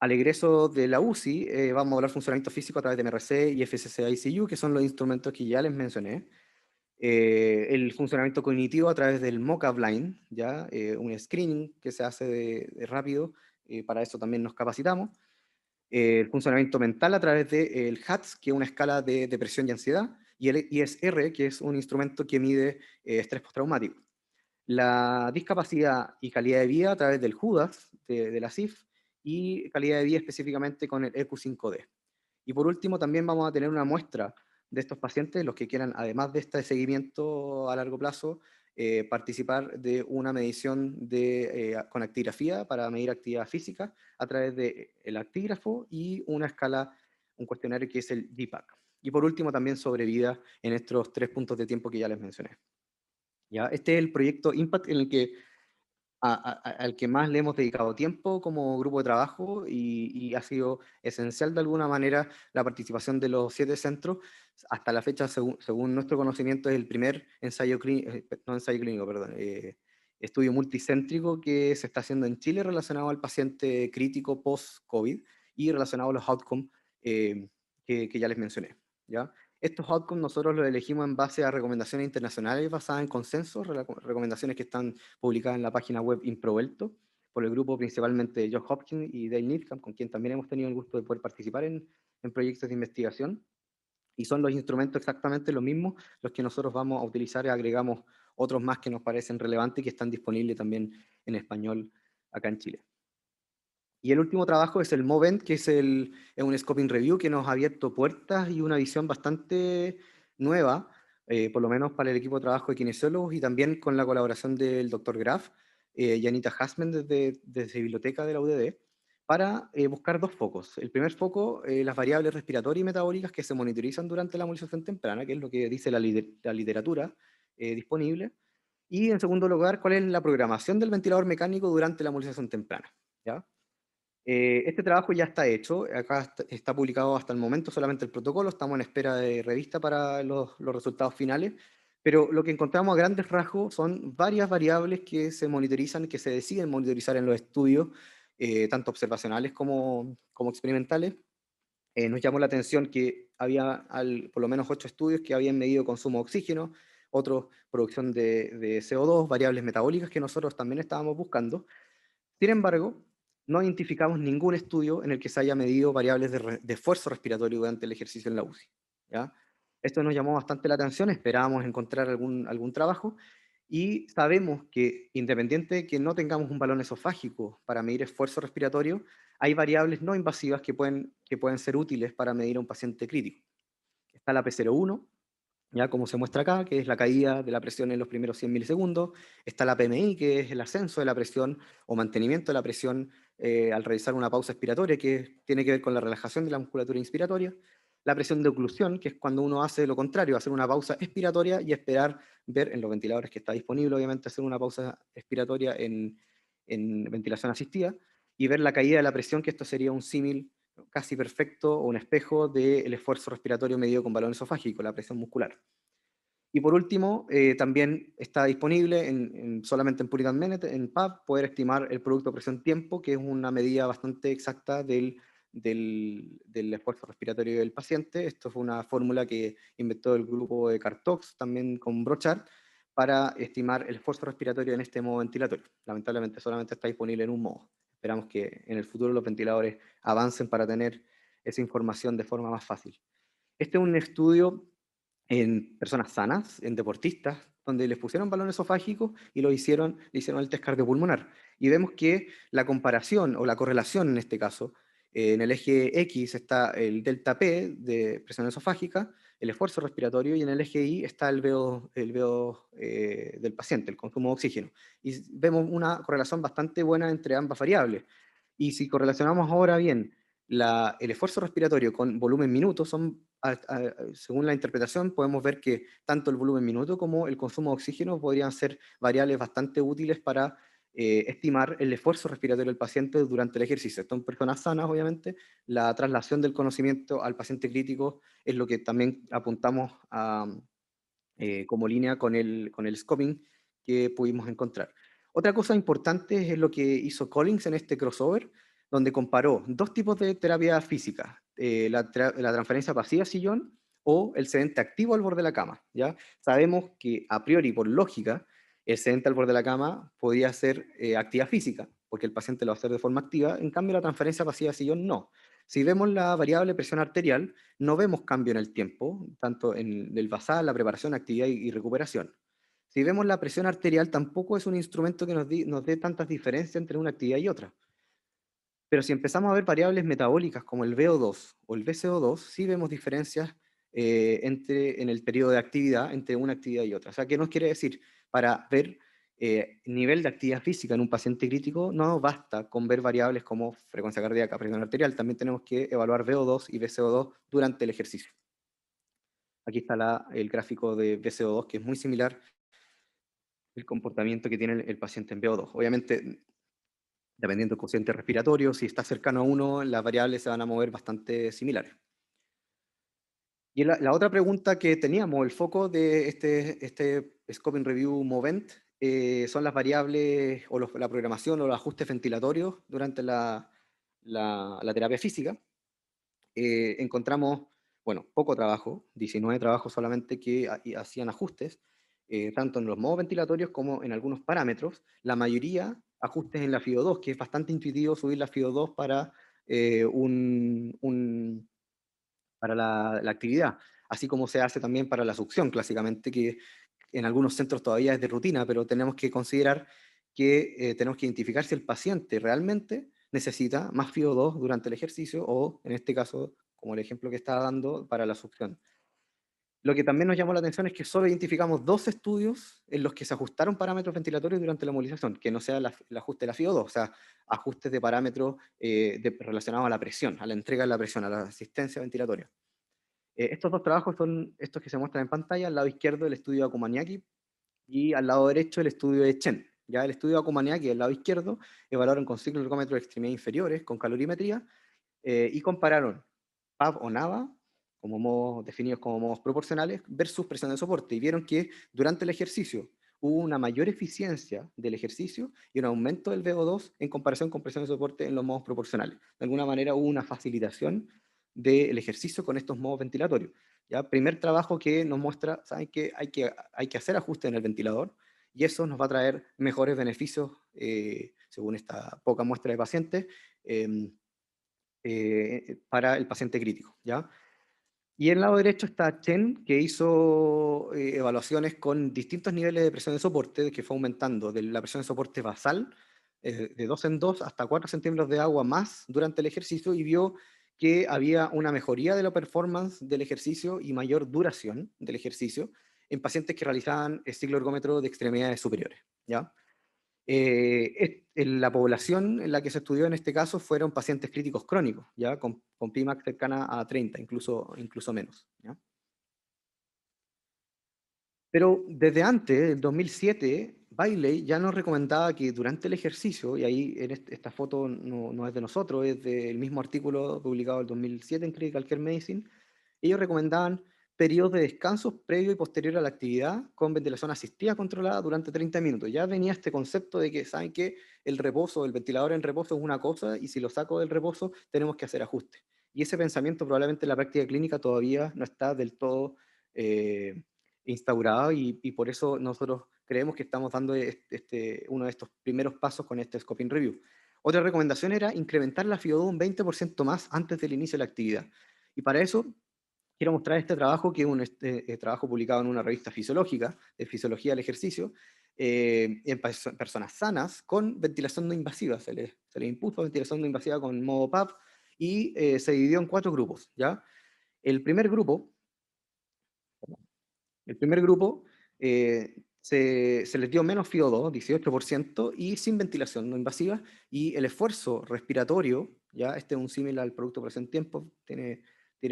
Al egreso de la UCI, vamos a hablar funcionamiento físico a través de MRC y FCC-ICU, que son los instrumentos que ya les mencioné. El funcionamiento cognitivo a través del MoCA Blind, ¿ya? Un screening que se hace de rápido, para eso también nos capacitamos. El funcionamiento mental a través del HATS, que es una escala de depresión y ansiedad, y el ISR, que es un instrumento que mide estrés postraumático. La discapacidad y calidad de vida a través del JUDAS, de la CIF, y calidad de vida específicamente con el EQ5D. Y por último, también vamos a tener una muestra de estos pacientes, los que quieran, además de este seguimiento a largo plazo, participar de una medición con actigrafía para medir actividad física a través del actígrafo y una escala, un cuestionario que es el DPAC. Y por último, también sobre vida en estos 3 puntos de tiempo que ya les mencioné. ¿Ya? Este es el proyecto Impact en el que al que más le hemos dedicado tiempo como grupo de trabajo, y ha sido esencial de alguna manera la participación de los 7 centros. Hasta la fecha, según nuestro conocimiento, es el primer ensayo clínico, no ensayo clínico, perdón, estudio multicéntrico que se está haciendo en Chile relacionado al paciente crítico post-COVID y relacionado a los outcomes que ya les mencioné, ¿ya? Estos outcomes nosotros los elegimos en base a recomendaciones internacionales basadas en consensos, recomendaciones que están publicadas en la página web Improvelto, por el grupo principalmente de Johns Hopkins y Dale Needham, con quien también hemos tenido el gusto de poder participar en proyectos de investigación. Y son los instrumentos exactamente los mismos los que nosotros vamos a utilizar y agregamos otros más que nos parecen relevantes y que están disponibles también en español acá en Chile. Y el último trabajo es el Movent, que es un scoping review que nos ha abierto puertas y una visión bastante nueva, por lo menos para el equipo de trabajo de kinesiólogos y también con la colaboración del Dr. Graf y Anita Hasman desde Biblioteca de la UDD, para buscar dos focos. El primer foco, las variables respiratorias y metabólicas que se monitorizan durante la movilización temprana, que es lo que dice la literatura disponible. Y en segundo lugar, cuál es la programación del ventilador mecánico durante la movilización temprana, ¿ya? Este trabajo ya está hecho, acá está publicado hasta el momento solamente el protocolo, estamos en espera de revista para los resultados finales, pero lo que encontramos a grandes rasgos son varias variables que se monitorizan, que se deciden monitorizar en los estudios, tanto observacionales como experimentales. Nos llamó la atención que había por lo menos 8 estudios que habían medido consumo de oxígeno, otros producción de CO2, variables metabólicas que nosotros también estábamos buscando. Sin embargo, no identificamos ningún estudio en el que se haya medido variables de esfuerzo respiratorio durante el ejercicio en la UCI, ¿ya? Esto nos llamó bastante la atención, esperábamos encontrar algún trabajo, y sabemos que independiente de que no tengamos un balón esofágico para medir esfuerzo respiratorio, hay variables no invasivas que pueden ser útiles para medir a un paciente crítico. Está la P01, ya como se muestra acá, que es la caída de la presión en los primeros 100 milisegundos. Está la PMI, que es el ascenso de la presión o mantenimiento de la presión al realizar una pausa expiratoria, que tiene que ver con la relajación de la musculatura inspiratoria. La presión de oclusión, que es cuando uno hace lo contrario, hacer una pausa expiratoria y esperar ver en los ventiladores que está disponible, obviamente, hacer una pausa expiratoria en ventilación asistida y ver la caída de la presión, que esto sería un símil casi perfecto o un espejo del esfuerzo respiratorio medido con balón esofágico, la presión muscular. Y por último, también está disponible solamente en Puritan Minute, en PUB, poder estimar el producto presión-tiempo, que es una medida bastante exacta del esfuerzo respiratorio del paciente. Esto fue una fórmula que inventó el grupo de Cartox, también con Brochard, para estimar el esfuerzo respiratorio en este modo ventilatorio. Lamentablemente solamente está disponible en un modo. Esperamos que en el futuro los ventiladores avancen para tener esa información de forma más fácil. Este es un estudio en personas sanas, en deportistas, donde les pusieron balón esofágico y le hicieron el test cardiopulmonar. Y vemos que la comparación o la correlación en este caso, en el eje X está el delta P de presión esofágica, el esfuerzo respiratorio, y en el eje Y está el VO del paciente, el consumo de oxígeno. Y vemos una correlación bastante buena entre ambas variables. Y si correlacionamos ahora bien el esfuerzo respiratorio con volumen minuto, según la interpretación, podemos ver que tanto el volumen minuto como el consumo de oxígeno podrían ser variables bastante útiles para estimar el esfuerzo respiratorio del paciente durante el ejercicio. Esto en personas sanas, obviamente, la traslación del conocimiento al paciente crítico es lo que también apuntamos como línea con el scoping que pudimos encontrar. Otra cosa importante es lo que hizo Collins en este crossover, donde comparó dos tipos de terapia física, la transferencia pasiva sillón o el sedente activo al borde de la cama, ¿ya? Sabemos que a priori, por lógica, el sedente al borde de la cama podía ser actividad física, porque el paciente lo va a hacer de forma activa, en cambio la transferencia pasiva sillón no. Si vemos la variable presión arterial, no vemos cambio en el tiempo, tanto en el basal, la preparación, actividad y recuperación. Si vemos la presión arterial, tampoco es un instrumento que nos dé tantas diferencias entre una actividad y otra. Pero si empezamos a ver variables metabólicas como el VO2 o el VCO2, sí vemos diferencias en el periodo de actividad entre una actividad y otra. O sea, ¿qué nos quiere decir? Para ver nivel de actividad física en un paciente crítico, no basta con ver variables como frecuencia cardíaca, presión arterial, también tenemos que evaluar VO2 y VCO2 durante el ejercicio. Aquí está el gráfico de VCO2, que es muy similar el comportamiento que tiene el paciente en VO2. Obviamente, dependiendo del cociente respiratorio, si está cercano a 1, las variables se van a mover bastante similares. Y la otra pregunta que teníamos, el foco de este Scoping Review Movent, son las variables o la programación o los ajustes ventilatorios durante la terapia física. Encontramos, bueno, poco trabajo, 19 trabajos solamente que hacían ajustes, tanto en los modos ventilatorios como en algunos parámetros. La mayoría ajustes en la FIO2, que es bastante intuitivo subir la FIO2 para, para la actividad, así como se hace también para la succión, clásicamente, que en algunos centros todavía es de rutina, pero tenemos que considerar que tenemos que identificar si el paciente realmente necesita más FIO2 durante el ejercicio o, en este caso, como el ejemplo que estaba dando, para la succión. Lo que también nos llamó la atención es que solo identificamos 2 estudios en los que se ajustaron parámetros ventilatorios durante la movilización, que no sea el ajuste de la FIO2, o sea, ajustes de parámetros relacionados a la presión, a la entrega de la presión, a la asistencia ventilatoria. Estos dos trabajos son estos que se muestran en pantalla, al lado izquierdo el estudio de Akumaniaki y al lado derecho el estudio de Chen. Ya el estudio de Akumaniaki, al lado izquierdo, evaluaron con ciclo ergómetro de extremidades inferiores, con calorimetría, y compararon PAV o NAVA, como modos definidos como modos proporcionales, versus presión de soporte, y vieron que durante el ejercicio hubo una mayor eficiencia del ejercicio y un aumento del VO2 en comparación con presión de soporte en los modos proporcionales. De alguna manera hubo una facilitación del ejercicio con estos modos ventilatorios. ¿Ya? Primer trabajo que nos muestra, ¿saben que hay que hacer ajustes en el ventilador? Y eso nos va a traer mejores beneficios, según esta poca muestra de pacientes, eh, para el paciente crítico, ¿ya? Y en el lado derecho está Chen, que hizo evaluaciones con distintos niveles de presión de soporte, que fue aumentando de la presión de soporte basal, de 2 en 2 hasta 4 centímetros de agua más durante el ejercicio, y vio que había una mejoría de la performance del ejercicio y mayor duración del ejercicio en pacientes que realizaban el ciclo ergómetro de extremidades superiores, ¿ya? En la población en la que se estudió en este caso fueron pacientes críticos crónicos, ¿ya? Con Pmax cercana a 30, incluso menos, ¿ya? Pero desde antes, el 2007, Bailey ya nos recomendaba que durante el ejercicio, y ahí en esta foto no es de nosotros, es del mismo artículo publicado en 2007 en Critical Care Medicine, ellos recomendaban periodos de descanso previo y posterior a la actividad con ventilación asistida controlada durante 30 minutos. Ya venía este concepto de que, ¿saben qué? El reposo, el ventilador en reposo es una cosa y si lo saco del reposo tenemos que hacer ajustes. Y ese pensamiento probablemente en la práctica clínica todavía no está del todo eh, instaurado y por eso nosotros creemos que estamos dando uno de estos primeros pasos con este Scoping Review. Otra recomendación era incrementar la FIO2 un 20% más antes del inicio de la actividad. Y para eso quiero mostrar este trabajo, que es un trabajo publicado en una revista fisiológica, de fisiología del ejercicio, en personas sanas con ventilación no invasiva. Se les impuso ventilación no invasiva con modo PAP y se dividió en 4 grupos, ¿ya? El primer grupo, el primer grupo se les dio menos FIO2, 18%, y sin ventilación no invasiva, y el esfuerzo respiratorio, ¿ya? Este es un símil al producto por en tiempo, tiene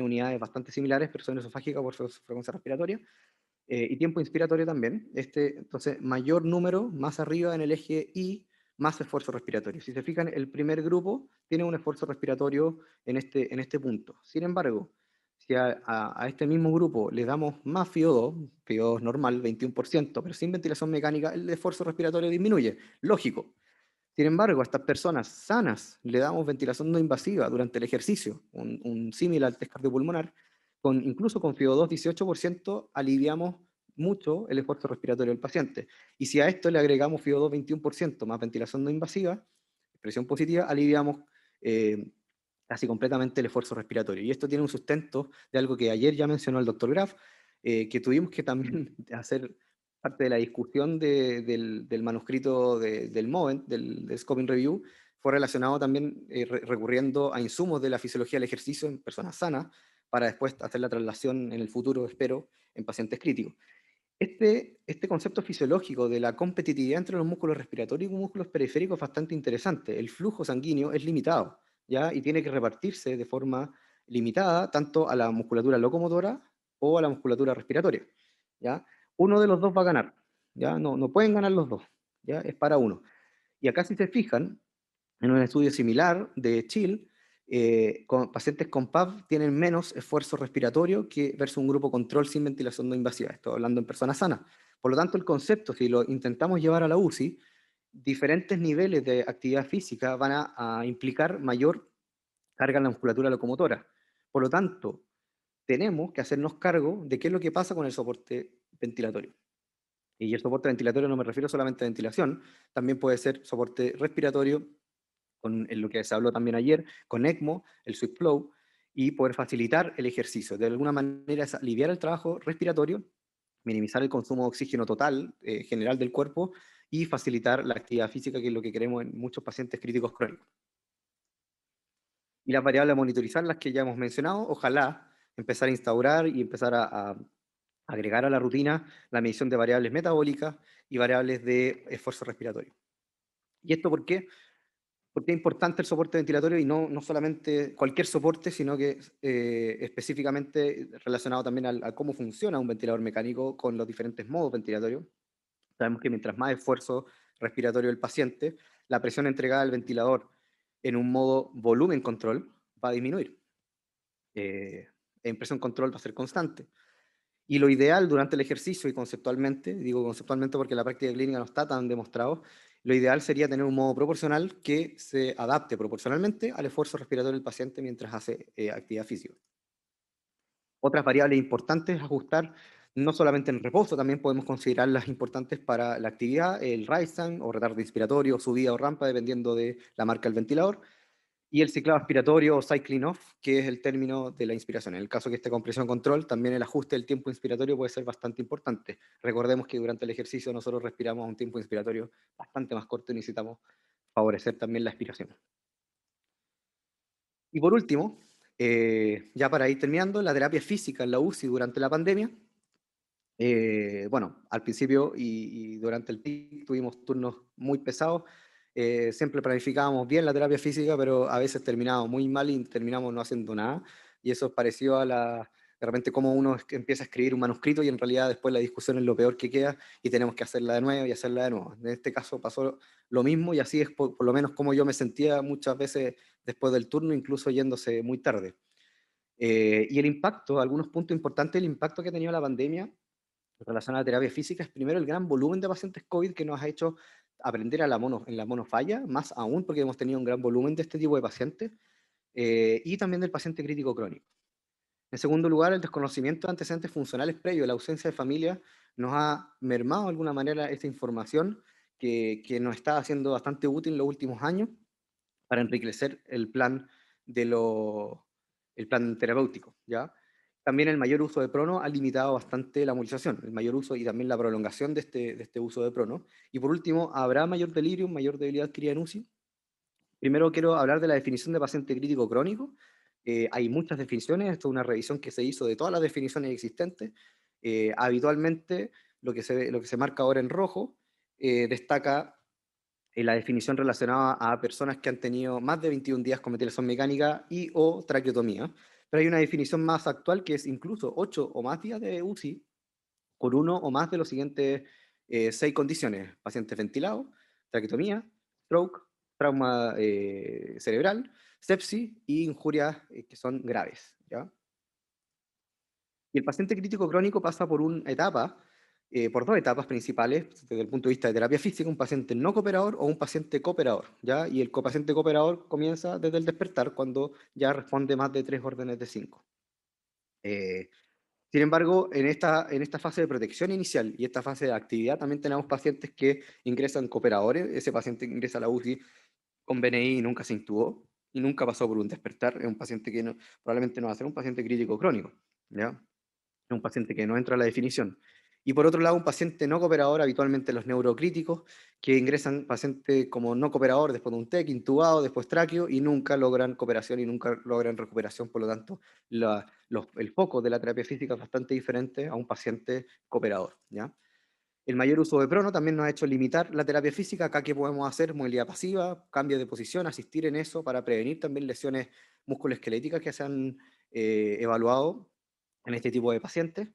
unidades bastante similares, presión esofágica por frecuencia respiratoria, y tiempo inspiratorio también. Entonces, mayor número, más arriba en el eje Y, más esfuerzo respiratorio. Si se fijan, el primer grupo tiene un esfuerzo respiratorio en este punto. Sin embargo, si a este mismo grupo le damos más FIO2, FIO2 normal, 21%, pero sin ventilación mecánica, el esfuerzo respiratorio disminuye. Lógico. Sin embargo, a estas personas sanas le damos ventilación no invasiva durante el ejercicio, un símil al test cardiopulmonar, incluso con FIO2 18% aliviamos mucho el esfuerzo respiratorio del paciente. Y si a esto le agregamos FIO2 21% más ventilación no invasiva, presión positiva, aliviamos eh, casi completamente el esfuerzo respiratorio. Y esto tiene un sustento de algo que ayer ya mencionó el doctor Graf, que tuvimos que también hacer parte de la discusión del manuscrito del MOVENT, del Scoping Review, fue relacionado también recurriendo a insumos de la fisiología del ejercicio en personas sanas, para después hacer la traslación en el futuro, espero, en pacientes críticos. Este concepto fisiológico de la competitividad entre los músculos respiratorios y músculos periféricos es bastante interesante. El flujo sanguíneo es limitado, ¿ya? Y tiene que repartirse de forma limitada tanto a la musculatura locomotora o a la musculatura respiratoria, ¿ya? Uno de los dos va a ganar, ¿ya? No pueden ganar los dos, ¿ya? Es para uno. Y acá, si se fijan, en un estudio similar de Chill, pacientes con PAV tienen menos esfuerzo respiratorio que versus un grupo control sin ventilación no invasiva. Estoy hablando en personas sanas. Por lo tanto, el concepto, si lo intentamos llevar a la UCI, diferentes niveles de actividad física van a implicar mayor carga en la musculatura locomotora. Por lo tanto, tenemos que hacernos cargo de qué es lo que pasa con el soporte ventilatorio. Y el soporte ventilatorio no me refiero solamente a ventilación, también puede ser soporte respiratorio, en lo que se habló también ayer, con ECMO, el Swift Flow, y poder facilitar el ejercicio. De alguna manera es aliviar el trabajo respiratorio, minimizar el consumo de oxígeno total, general del cuerpo, y facilitar la actividad física, que es lo que queremos en muchos pacientes críticos crónicos. Y las variables a monitorizar, las que ya hemos mencionado, ojalá empezar a instaurar y empezar a agregar a la rutina la medición de variables metabólicas y variables de esfuerzo respiratorio. ¿Y esto por qué? Porque es importante el soporte ventilatorio y no solamente cualquier soporte, sino que específicamente relacionado también a cómo funciona un ventilador mecánico con los diferentes modos ventilatorios. Sabemos que mientras más esfuerzo respiratorio del paciente, la presión entregada al ventilador en un modo volumen control va a disminuir. En presión control va a ser constante. Y lo ideal durante el ejercicio y conceptualmente, digo conceptualmente porque la práctica clínica no está tan demostrado, lo ideal sería tener un modo proporcional que se adapte proporcionalmente al esfuerzo respiratorio del paciente mientras hace actividad física. Otras variables importantes a ajustar, no solamente en reposo, también podemos considerarlas importantes para la actividad, el rise time o retardo inspiratorio, subida o rampa, dependiendo de la marca del ventilador, y el ciclado aspiratorio o cycling off, que es el término de la inspiración. En el caso que esté con presión control, también el ajuste del tiempo inspiratorio puede ser bastante importante. Recordemos que durante el ejercicio nosotros respiramos a un tiempo inspiratorio bastante más corto y necesitamos favorecer también la expiración. Y por último, ya para ir terminando, la terapia física en la UCI durante la pandemia. Bueno, al principio y durante el PIC tuvimos turnos muy pesados. Siempre planificábamos bien la terapia física, pero a veces terminábamos muy mal y terminamos no haciendo nada. Y eso es parecido a de repente como uno empieza a escribir un manuscrito y en realidad después la discusión es lo peor que queda y tenemos que hacerla de nuevo y hacerla de nuevo. En este caso pasó lo mismo y así es por lo menos como yo me sentía muchas veces después del turno, incluso yéndose muy tarde. Y el impacto, algunos puntos importantes, el impacto que ha tenido la pandemia en relación a la terapia física es primero el gran volumen de pacientes COVID que nos ha hecho aprender en la monofalla, más aún porque hemos tenido un gran volumen de este tipo de pacientes, y también del paciente crítico crónico. En segundo lugar, el desconocimiento de antecedentes funcionales previos, la ausencia de familia, nos ha mermado de alguna manera esta información que nos está haciendo bastante útil en los últimos años para enriquecer el plan terapéutico, ¿ya? También el mayor uso de prono ha limitado bastante la movilización, el mayor uso y también la prolongación de este uso de prono. Y por último, ¿habrá mayor delirium, mayor debilidad adquirida en UCI? Primero quiero hablar de la definición de paciente crítico crónico. Hay muchas definiciones, esto es una revisión que se hizo de todas las definiciones existentes. Habitualmente, lo que se marca ahora en rojo destaca la definición relacionada a personas que han tenido más de 21 días con ventilación mecánica y o traqueotomía. Pero hay una definición más actual que es incluso 8 o más días de UCI por uno o más de los siguientes 6 condiciones: pacientes ventilados, traqueotomía, stroke, trauma cerebral, sepsis y injurias que son graves, ¿ya? Y el paciente crítico crónico pasa por dos etapas principales desde el punto de vista de terapia física: un paciente no cooperador o un paciente cooperador, ¿ya? Y el paciente cooperador comienza desde el despertar, cuando ya responde más de 3 órdenes de 5. Eh, Sin embargo, en esta fase de protección inicial y esta fase de actividad también tenemos pacientes que ingresan cooperadores. Ese paciente que ingresa a la UCI con BNI y nunca se intubó y nunca pasó por un despertar. Es un paciente que probablemente no va a ser un paciente crítico crónico, ¿ya? Un paciente que no entra a la definición. Y por otro lado, un paciente no cooperador, habitualmente los neurocríticos, que ingresan paciente como no cooperador después de un TEC, intubado, después tráqueo, y nunca logran cooperación y nunca logran recuperación. Por lo tanto, el foco de la terapia física es bastante diferente a un paciente cooperador, ¿ya? El mayor uso de prono también nos ha hecho limitar la terapia física. Acá, ¿qué podemos hacer? Movilidad pasiva, cambio de posición, asistir en eso para prevenir también lesiones musculoesqueléticas que se han evaluado en este tipo de pacientes.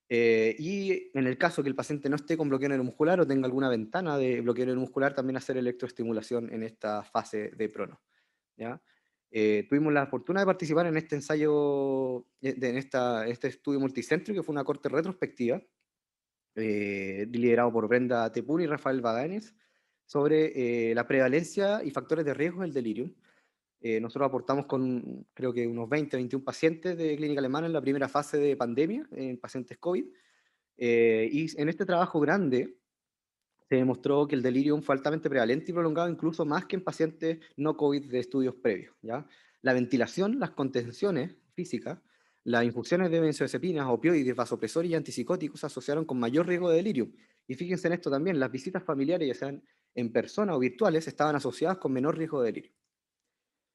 Y en el caso que el paciente no esté con bloqueo neuromuscular o tenga alguna ventana de bloqueo neuromuscular, también hacer electroestimulación en esta fase de prono, ¿ya? Tuvimos la fortuna de participar en este ensayo, en este estudio multicéntrico, que fue una corte retrospectiva, liderado por Brenda Tepuri y Rafael Baganes, sobre la prevalencia y factores de riesgo del delirium. Nosotros aportamos con, creo que unos 20, 21 pacientes de clínica alemana en la primera fase de pandemia, en pacientes COVID. Y en este trabajo grande se demostró que el delirium fue altamente prevalente y prolongado, incluso más que en pacientes no COVID de estudios previos, ¿ya? La ventilación, las contenciones físicas, las infusiones de benzodiazepinas, opioides, vasopresores y antipsicóticos se asociaron con mayor riesgo de delirium. Y fíjense en esto también, las visitas familiares, ya sean en persona o virtuales, estaban asociadas con menor riesgo de delirium.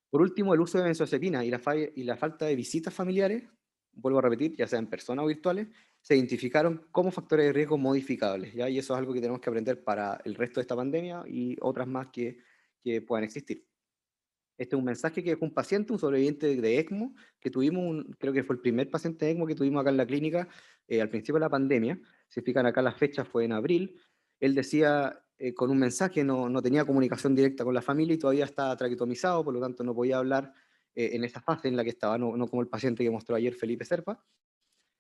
Por último, el uso de benzodiazepinas y la falta de visitas familiares, vuelvo a repetir, ya sea en persona o virtuales, se identificaron como factores de riesgo modificables, ¿ya? Y eso es algo que tenemos que aprender para el resto de esta pandemia y otras más que puedan existir. Este es un mensaje que dejó un paciente, un sobreviviente de ECMO, que tuvimos, creo que fue el primer paciente de ECMO que tuvimos acá en la clínica al principio de la pandemia. Si fijan acá las fechas fue en abril. Él decía con un mensaje, no tenía comunicación directa con la familia y todavía estaba traquetomizado, por lo tanto no podía hablar en esa fase en la que estaba, no como el paciente que mostró ayer Felipe Serpa.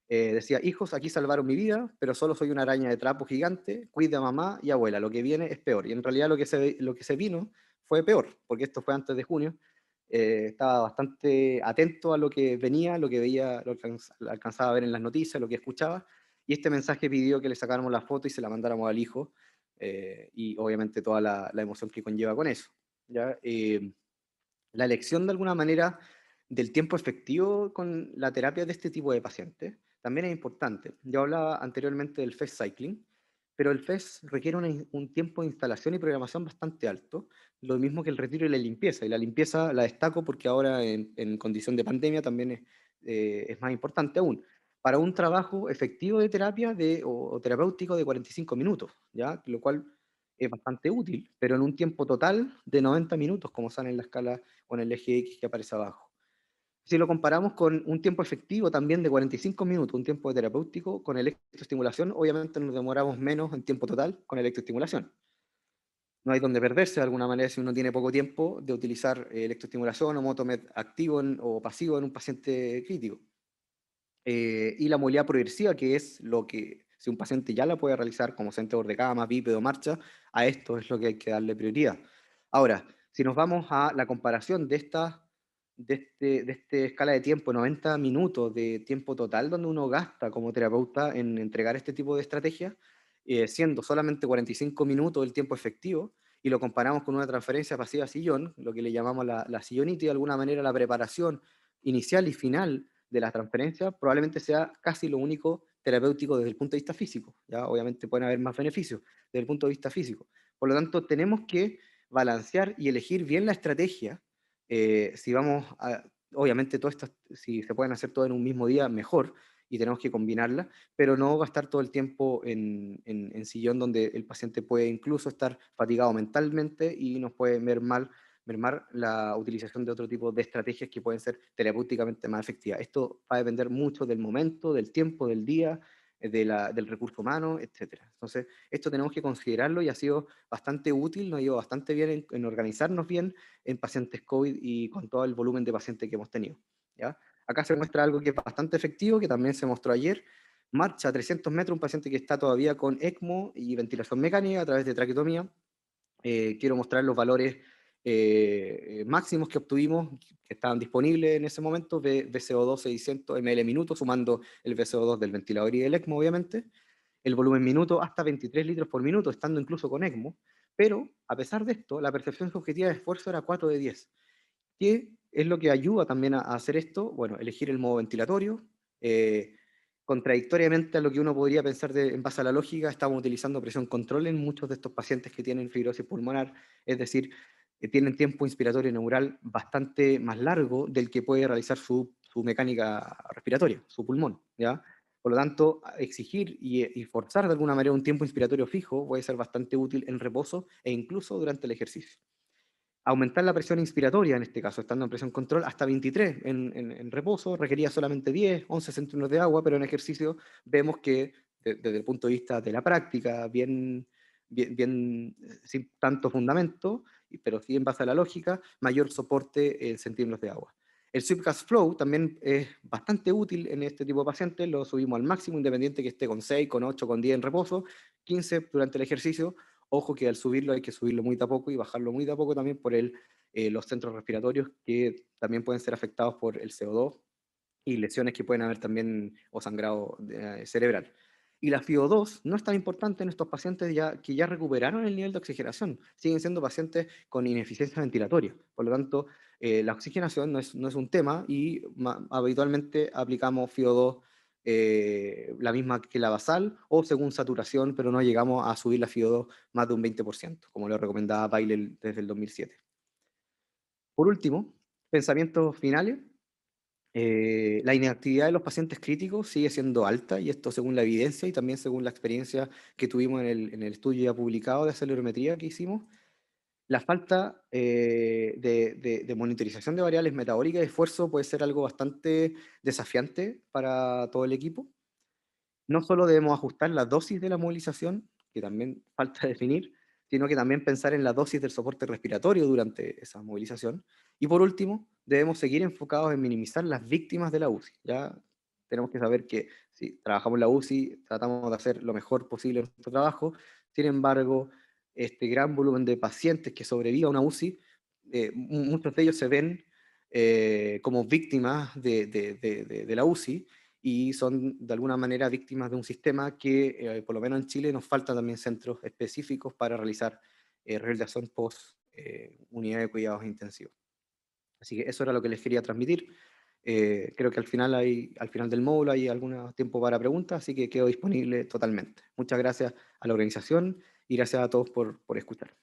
Decía, hijos, aquí salvaron mi vida, pero solo soy una araña de trapo gigante, cuida a mamá y abuela, lo que viene es peor. Y en realidad lo que se vino fue peor, porque esto fue antes de junio. Estaba bastante atento a lo que venía, lo que veía, lo que alcanzaba a ver en las noticias, lo que escuchaba, y este mensaje pidió que le sacáramos la foto y se la mandáramos al hijo, y obviamente toda la emoción que conlleva con eso. ¿Ya? La elección de alguna manera del tiempo efectivo con la terapia de este tipo de pacientes también es importante. Yo hablaba anteriormente del FES Cycling, pero el FES requiere un tiempo de instalación y programación bastante alto, lo mismo que el retiro y la limpieza. Y la limpieza la destaco porque ahora en condición de pandemia también es más importante aún. Para un trabajo efectivo de terapia o terapéutico de 45 minutos, ¿ya? Lo cual es bastante útil, pero en un tiempo total de 90 minutos, como sale en la escala con el eje X que aparece abajo. Si lo comparamos con un tiempo efectivo también de 45 minutos, un tiempo terapéutico con electroestimulación, obviamente nos demoramos menos en tiempo total con electroestimulación. No hay donde perderse de alguna manera si uno tiene poco tiempo de utilizar electroestimulación o motomed activo o pasivo en un paciente crítico. Y la movilidad progresiva, que es lo que, si un paciente ya la puede realizar como sentador de cama, bípedo, marcha, a esto es lo que hay que darle prioridad. Ahora, si nos vamos a la comparación de este escala de tiempo, 90 minutos de tiempo total, donde uno gasta como terapeuta en entregar este tipo de estrategias, siendo solamente 45 minutos el tiempo efectivo, y lo comparamos con una transferencia pasiva a sillón, lo que le llamamos la sillonitis, de alguna manera la preparación inicial y final de la transferencia, probablemente sea casi lo único terapéutico desde el punto de vista físico. ¿Ya? Obviamente pueden haber más beneficios desde el punto de vista físico. Por lo tanto, tenemos que balancear y elegir bien la estrategia. Si vamos a, obviamente, todo esto, si se pueden hacer todo en un mismo día, mejor, y tenemos que combinarla, pero no gastar todo el tiempo en sillón donde el paciente puede incluso estar fatigado mentalmente y nos puede ver mal mermar la utilización de otro tipo de estrategias que pueden ser terapéuticamente más efectivas. Esto va a depender mucho del momento, del tiempo, del día, del recurso humano, etcétera. Entonces, esto tenemos que considerarlo y ha sido bastante útil, nos ha ido bastante bien en organizarnos bien en pacientes COVID y con todo el volumen de pacientes que hemos tenido. ¿Ya? Acá se muestra algo que es bastante efectivo, que también se mostró ayer. Marcha a 300 metros, un paciente que está todavía con ECMO y ventilación mecánica a través de traqueotomía. Quiero mostrar los valores máximos que obtuvimos, que estaban disponibles en ese momento, de VCO2 600 ml minuto, sumando el VCO2 del ventilador y del ECMO, obviamente. El volumen minuto hasta 23 litros por minuto, estando incluso con ECMO. Pero, a pesar de esto, la percepción subjetiva de esfuerzo era 4 de 10. ¿Qué es lo que ayuda también a hacer esto? Bueno, elegir el modo ventilatorio. Contradictoriamente a lo que uno podría pensar en base a la lógica, estamos utilizando presión control en muchos de estos pacientes que tienen fibrosis pulmonar, es decir, tienen tiempo inspiratorio neural bastante más largo del que puede realizar su mecánica respiratoria, su pulmón, ¿ya? Por lo tanto, exigir y forzar de alguna manera un tiempo inspiratorio fijo puede ser bastante útil en reposo e incluso durante el ejercicio. Aumentar la presión inspiratoria, en este caso, estando en presión control, hasta 23 en reposo, requería solamente 10, 11 centímetros de agua, pero en ejercicio vemos que desde el punto de vista de la práctica, bien sin tanto fundamento, pero sí en base a la lógica, mayor soporte en centímetros de agua. El Sweepcast Flow también es bastante útil en este tipo de pacientes, lo subimos al máximo, independiente que esté con 6, con 8, con 10 en reposo, 15 durante el ejercicio. Ojo que al subirlo hay que subirlo muy de a poco y bajarlo muy de a poco también por los centros respiratorios que también pueden ser afectados por el CO2 y lesiones que pueden haber también o sangrado cerebral. Y la FIO2 no es tan importante en estos pacientes que ya recuperaron el nivel de oxigenación. Siguen siendo pacientes con ineficiencia ventilatoria. Por lo tanto, la oxigenación no es un tema y habitualmente aplicamos FIO2 la misma que la basal o según saturación, pero no llegamos a subir la FIO2 más de un 20%, como lo recomendaba Bailey desde el 2007. Por último, pensamientos finales. La inactividad de los pacientes críticos sigue siendo alta, y esto según la evidencia y también según la experiencia que tuvimos en el estudio ya publicado de acelerometría que hicimos. La falta de monitorización de variables metabólicas y esfuerzo puede ser algo bastante desafiante para todo el equipo. No solo debemos ajustar la dosis de la movilización, que también falta definir, sino que también pensar en la dosis del soporte respiratorio durante esa movilización. Y por último, debemos seguir enfocados en minimizar las víctimas de la UCI. Ya tenemos que saber que si trabajamos en la UCI, tratamos de hacer lo mejor posible en nuestro trabajo. Sin embargo, este gran volumen de pacientes que sobreviven a una UCI, muchos de ellos se ven como víctimas de la UCI, y son de alguna manera víctimas de un sistema que, por lo menos en Chile, nos faltan también centros específicos para realizar rehabilitación post unidad de cuidados intensivos. Así que eso era lo que les quería transmitir. Creo que al final del módulo hay algún tiempo para preguntas, así que quedo disponible totalmente. Muchas gracias a la organización y gracias a todos por escuchar.